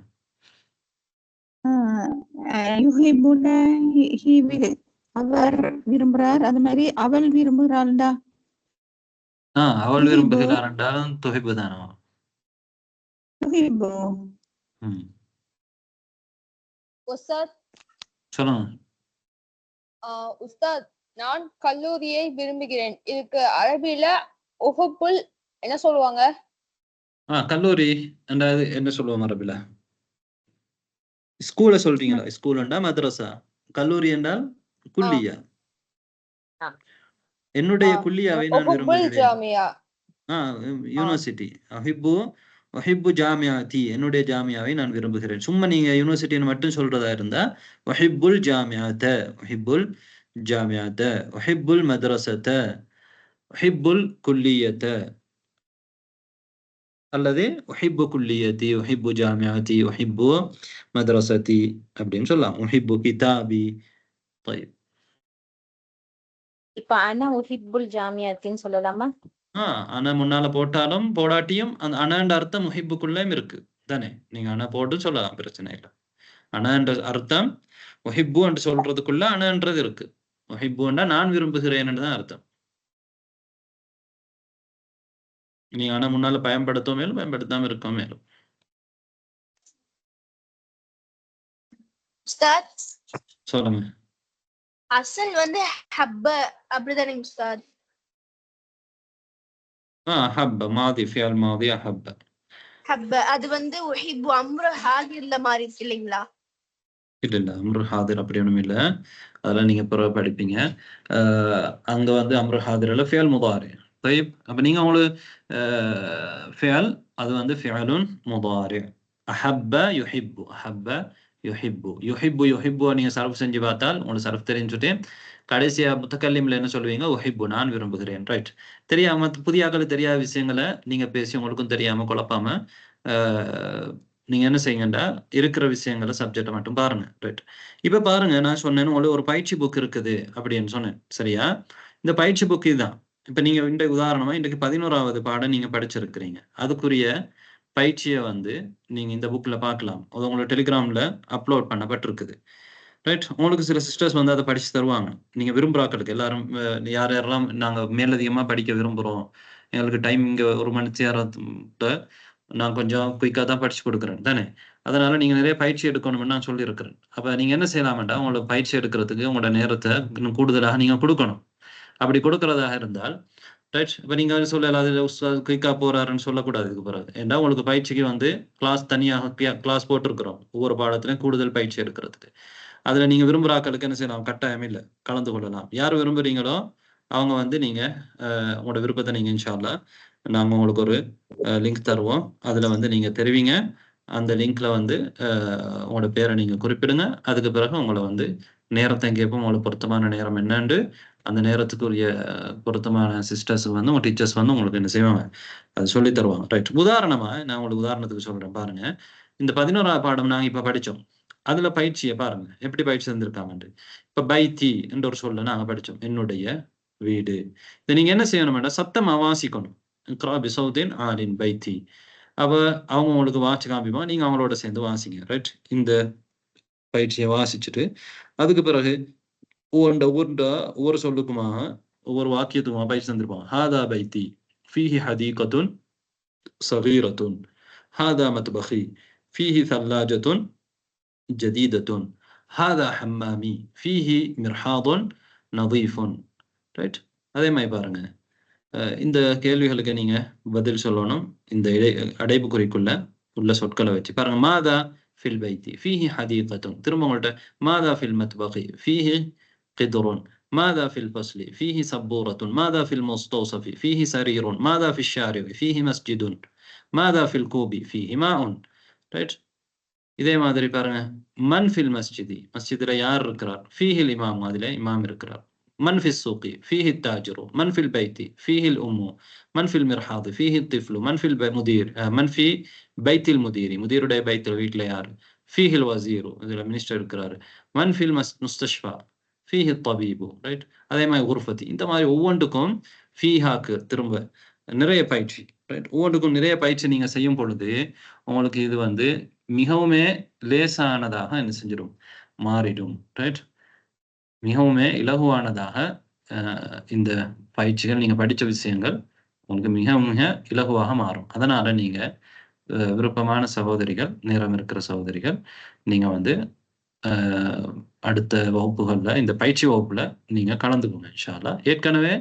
அவர் விரும்புறார், அது மாதிரி அவள் விரும்புகிறாள்டா. அவள் விரும்புகிறார் என்றாலும் துஹிப்பு தானோ? சொல்லுங்க. உஸ்தாத், நான் கல்லூரியை விரும்புகிறேன். இதுக்கு அரபில உஹுப்புல் என்ன சொல்லுவாங்க? கல்லூரி என்றால் என்ன சொல்லுவோம் அரபில? ஸ்கூல சொல்றீங்களா? ஸ்கூல் என்றா மദ്രസா, கல்லூரி என்றால் குல்லியா. என்னுடைய குல்லியாவை நான் விரும்புகிறேன். யூனிவர்சிட்டி. உஹிப்பு ஜாமியாத்தி, என்னுடைய ஜாமியாவை நான் விரும்புகிறேன். சும்மா நீங்க யூனிவர்சிட்டின்னு மட்டும் சொல்றதா இருந்தா உஹிப்புல் ஜாமியாத்த, உஹிப்புல் ஜாமியாத்த, உஹிப்புல் மദ്രസத, உஹிப்புல் குல்லியத்த, அல்லது உஹிப்பு குல்லியத்தி, உஹிப்பு ஜாமியாத்தி, உஹிப்பு மദ്രസதி அப்படின்னு சொல்லலாம். உஹிப்பு கிதாபி. طيب இப்ப அனா உஹிப்புல் ஜாமியாத்தின்னு சொல்லலாமா? ஆனா முன்னால போட்டாலும் போடாட்டியும் அந்த அனான்ற அர்த்தம் முஹிப்புக்குள்ளேயும் இருக்கு தானே. நீங்க அனா போட்டு சொல்லலாம், பிரச்சனை இல்லை. அனா என்ற அர்த்தம் முஹிப்பு என்று சொல்றதுக்குள்ள அனான்றது இருக்கு. முஹிப்புன்னா நான் விரும்புகிறேன் தான் அர்த்தம். நீங்க ஆனா முன்னால பயன்படுத்தவும் மேலும் பயன்படுத்தாம இருக்கவும் மேலும். சொல்லுங்க. அசல் வந்து ஹப்ப அப்படிதானே உஸ்தாத்? ஹப்ப மாதி, ஃபியல் மாதி ஹப்ப. ஹப்ப அது வந்து உஹிப்பு அம்ரு ஹாதிர்ல மாதிரி இருக்கு இல்லைங்களா? இல்ல அம்ரு ஹாதிர் அப்படி ஒண்ணும் இல்ல. அதெல்லாம் நீங்க பிறகு படிப்பீங்க. அங்க வந்து அம்ரு ஹாதிர்ல ஃபியல் முதாரி. طيب அப்ப நீங்க உங்களுக்கு ஃபியல் அது வந்து ஃபியலுன் முதாரி. அஹப்ப யுஹிப்பு, அஹப்ப யுஹிப்பு, யுஹிப்பு யுஹிப்பு நீங்க சர்ஃப் செஞ்சு பார்த்தால் உங்களுக்கு சர்ஃப் தெரிஞ்சுட்டு கடைசியா முத்தக்கல்லிம்ல என்ன சொல்லுவீங்க? உஹிப்பு, நான் விரும்புகிறேன். ரைட். தெரியாம புதிய ஆக்களுக்கு தெரியாத விஷயங்களை நீங்க பேசி உங்களுக்கும் தெரியாம குழப்பாம நீங்க என்ன செய்யுங்கண்டா இருக்கிற விஷயங்களை சப்ஜெக்டை மட்டும் பாருங்க. ரைட். இப்ப பாருங்க, நான் சொன்னேன்னு உங்களுக்கு ஒரு பயிற்சி புக் இருக்குது அப்படின்னு சொன்னேன். சரியா? இந்த பயிற்சி புக் இதுதான். இப்ப நீங்க இன்றைக்கு உதாரணமா இன்றைக்கு 11வது பாடம் நீங்க படிச்சிருக்கிறீங்க. அதுக்குரிய பயிற்சியை வந்து நீங்க இந்த புக்ல பார்க்கலாம். அது உங்களோட டெலிகிராம்ல அப்லோட் பண்ணப்பட்டிருக்குது. ரைட். உங்களுக்கு சில சிஸ்டர்ஸ் வந்து அதை படிச்சு தருவாங்க. நீங்க விரும்புறாக்களுக்கு எல்லாரும் யார் யாரெல்லாம் நாங்க மேலதிகமா படிக்க விரும்புறோம், எங்களுக்கு டைம் இங்க 1 மணி நேரத்தை நான் கொஞ்சம் குயிக்காக தான் படிச்சு கொடுக்குறேன் தானே. அதனால நீங்க நிறைய பயிற்சி எடுக்கணும்னு நான் சொல்லியிருக்கிறேன். அப்ப நீங்க என்ன செய்யலாமட்டா, உங்களுக்கு பயிற்சி எடுக்கிறதுக்கு உங்களோட நேரத்தை இன்னும் கூடுதலாக நீங்க கொடுக்கணும். அப்படி கொடுக்கறதாக இருந்தால் ரைட். இப்ப நீங்க சொல்லலாம் குயிக்கா போறாருன்னு சொல்லக்கூடாது இதுக்கு பிறகு. ஏன்னா உங்களுக்கு பயிற்சிக்கு வந்து கிளாஸ் தனியாக கிளாஸ் போட்டிருக்கிறோம், ஒவ்வொரு பாடத்திலையும் கூடுதல் பயிற்சி எடுக்கிறதுக்கு. அதுல நீங்க விரும்புறாக்களுக்கு என்ன செய்யலாம்? கட்டாயம் இல்லை, கலந்து கொள்ளலாம். யார் விரும்புறீங்களோ அவங்க வந்து நீங்க உங்களோட விருப்பத்தை நீங்க இன்ஷா அல்லாஹ் நாங்க உங்களுக்கு ஒரு லிங்க் தருவோம். அதுல வந்து நீங்க தெரிவிங்க. அந்த லிங்க்ல வந்து உங்களோட பேரை நீங்க குறிப்பிடுங்க. அதுக்கு பிறகு உங்களை வந்து நேரத்தை கேட்போம். உங்களுக்கு பொருத்தமான நேரம் என்னன்னு அந்த நேரத்துக்குரிய பொருத்தமான சிஸ்டர்ஸ் வந்து உங்க டீச்சர்ஸ் வந்து உங்களுக்கு என்ன செய்வாங்க, அது சொல்லி தருவாங்க. ரைட். உதாரணமா நான் உங்களுக்கு உதாரணத்துக்கு சொல்றேன் பாருங்க. இந்த 11வது பாடம் நாங்க இப்ப படிச்சோம். அதுல பயிற்சியை பாருங்க எப்படி பயிற்சி தந்திருக்காங்கன்னு. இப்ப பைத்தி என்ற ஒரு சொல்ல நாங்க படிச்சோம், என்னுடைய வீடு. இதை நீங்க என்ன செய்யணும்? சத்தமா வாசிக்கணும். சௌதின் ஆலின் பைத்தி. அவ அவங்க உங்களுக்கு வாட்சி காமிப்பா, நீங்க அவங்களோட சேர்ந்து வாசிங்க. ரைட். இந்த பயிற்சியை வாசிச்சுட்டு அதுக்கு பிறகு ஒவ்வொரு சொல்லுக்குமாக ஒவ்வொரு வாக்கியத்துக்குமா பயிற்சி தந்திருப்பாங்க. ஹாதா பைத்தி ஃபீஹி ஹதீகத்துன் ஸகீரத்துன், ஹாதா மத்பஹி ஃபீஹி ஸல்லாஜத்துன் ஜதீதத்துன், ஹாதா ஹம்மாமி ஃபீஹி மிர்ஹாதுன் நதீஃபுன். ரைட், அதே மாதிரி பாருங்க, இந்த கேள்விகளுக்கு நீங்க பதில் சொல்லணும். இந்த அடைப்புக்குறிக்குள்ள உள்ள சொற்களை வச்சு பாருங்க. மாதா ஃபில் பைத்தி ஃபீஹி ஹதீகத்துன். திரும்ப உங்கள்கிட்ட மாதா ஃபில் மத்பகி ஃபீஹி கிதுருன். ماذا في الفصل فيه سبورة. ماذا في المستوصف فيه سرير. ماذا في الشارع فيه مسجد. ماذا في الكوب فيه ماء. ரைட், இதே மாதிரி பாருங்க. மன் ஃபில் மஸ்ஜிதி, மஸ்ஜிதில் யார் இருக்கிறார்? ஃபீஹில் இமாம், அதில் இமாம் இருக்கிறார். من في السوق فيه التاجر. من في البيت فيه الأم. من في المرحاض فيه الطفل. من في المدير من في بيت المدير, مدير بيت வீட்டில் யார்? فيه الوزير, இதில் மினிஸ்டர் இருக்கிறார். من في المستشفى فيه الطبيب. ரைட், அதே மாதிரி குர்ஃபத்தி. இந்த மாதிரி ஒவ்வொன்றுக்கும் ஃபீஹாக்கு திரும்ப நிறைய பயிற்சி. ரைட், ஒவ்வொன்றுக்கும் நிறைய பயிற்சி நீங்க செய்யும் பொழுது உங்களுக்கு இது வந்து மிகவுமே லேசானதாக என்ன செஞ்சிடும், மாறிடும். ரைட், மிகவுமே இலகுவானதாக இந்த பயிற்சிகள் நீங்க படிச்ச விஷயங்கள் உங்களுக்கு மிக மிக இலகுவாக மாறும். அதனால நீங்க விருப்பமான சகோதரிகள், நேரம் இருக்கிற சகோதரிகள், நீங்க வந்து அடுத்த வகுப்புகள்ல இந்த பயிற்சி வகுப்புல நீங்க கலந்துக்கோங்க இன்ஷா அல்லாஹ். ஏற்கனவே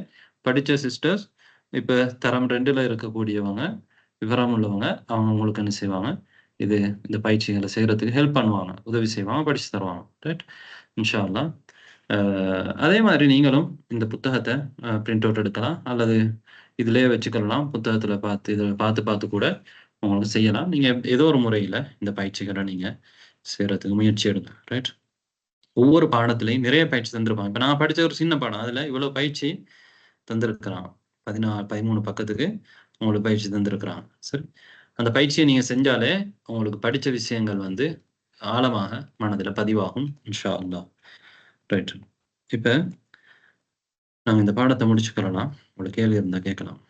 படிச்ச சிஸ்டர்ஸ், இப்ப தரம் 2ல இருக்கக்கூடியவங்க, விவரம் உள்ளவங்க, அவங்க உங்களுக்கு என்ன செய்வாங்க, இந்த பயிற்சிகளை செய்யறதுக்கு ஹெல்ப் பண்ணுவாங்க, உதவி செய்வாங்க, படிச்சு தருவாங்க. ரைட், இன்ஷா அல்லாஹ். அதே மாதிரி நீங்களும் இந்த புத்தகத்தை பிரிண்ட் அவுட் எடுக்கலாம், அல்லது இதிலே வச்சுக்கலாம். புத்தகத்துல இதில் பார்த்து கூட உங்களுக்கு செய்யலாம். நீங்க ஏதோ ஒரு முறையில இந்த பயிற்சிகளை நீங்க செய்யறதுக்கு முயற்சி எடுங்க. ரைட், ஒவ்வொரு பாடத்திலையும் நிறைய பயிற்சி தந்திருப்பாங்க. இப்ப நான் படிச்ச ஒரு சின்ன பாடம், அதுல இவ்வளவு பயிற்சி தந்திருக்கிறான். 13 பக்கத்துக்கு உங்களுக்கு பயிற்சி தந்திருக்கிறாங்க. சரி, அந்த பயிற்சியை நீங்க செஞ்சாலே உங்களுக்கு படிச்ச விஷயங்கள் வந்து ஆழமாக மனதில் பதிவாகும் இன்ஷா அல்லாஹ். ரைட், இப்ப நாங்க இந்த பாடத்தை முடிச்சுக்கலாம். உங்களுக்கு கேள்வி இருந்தா கேட்கலாம்.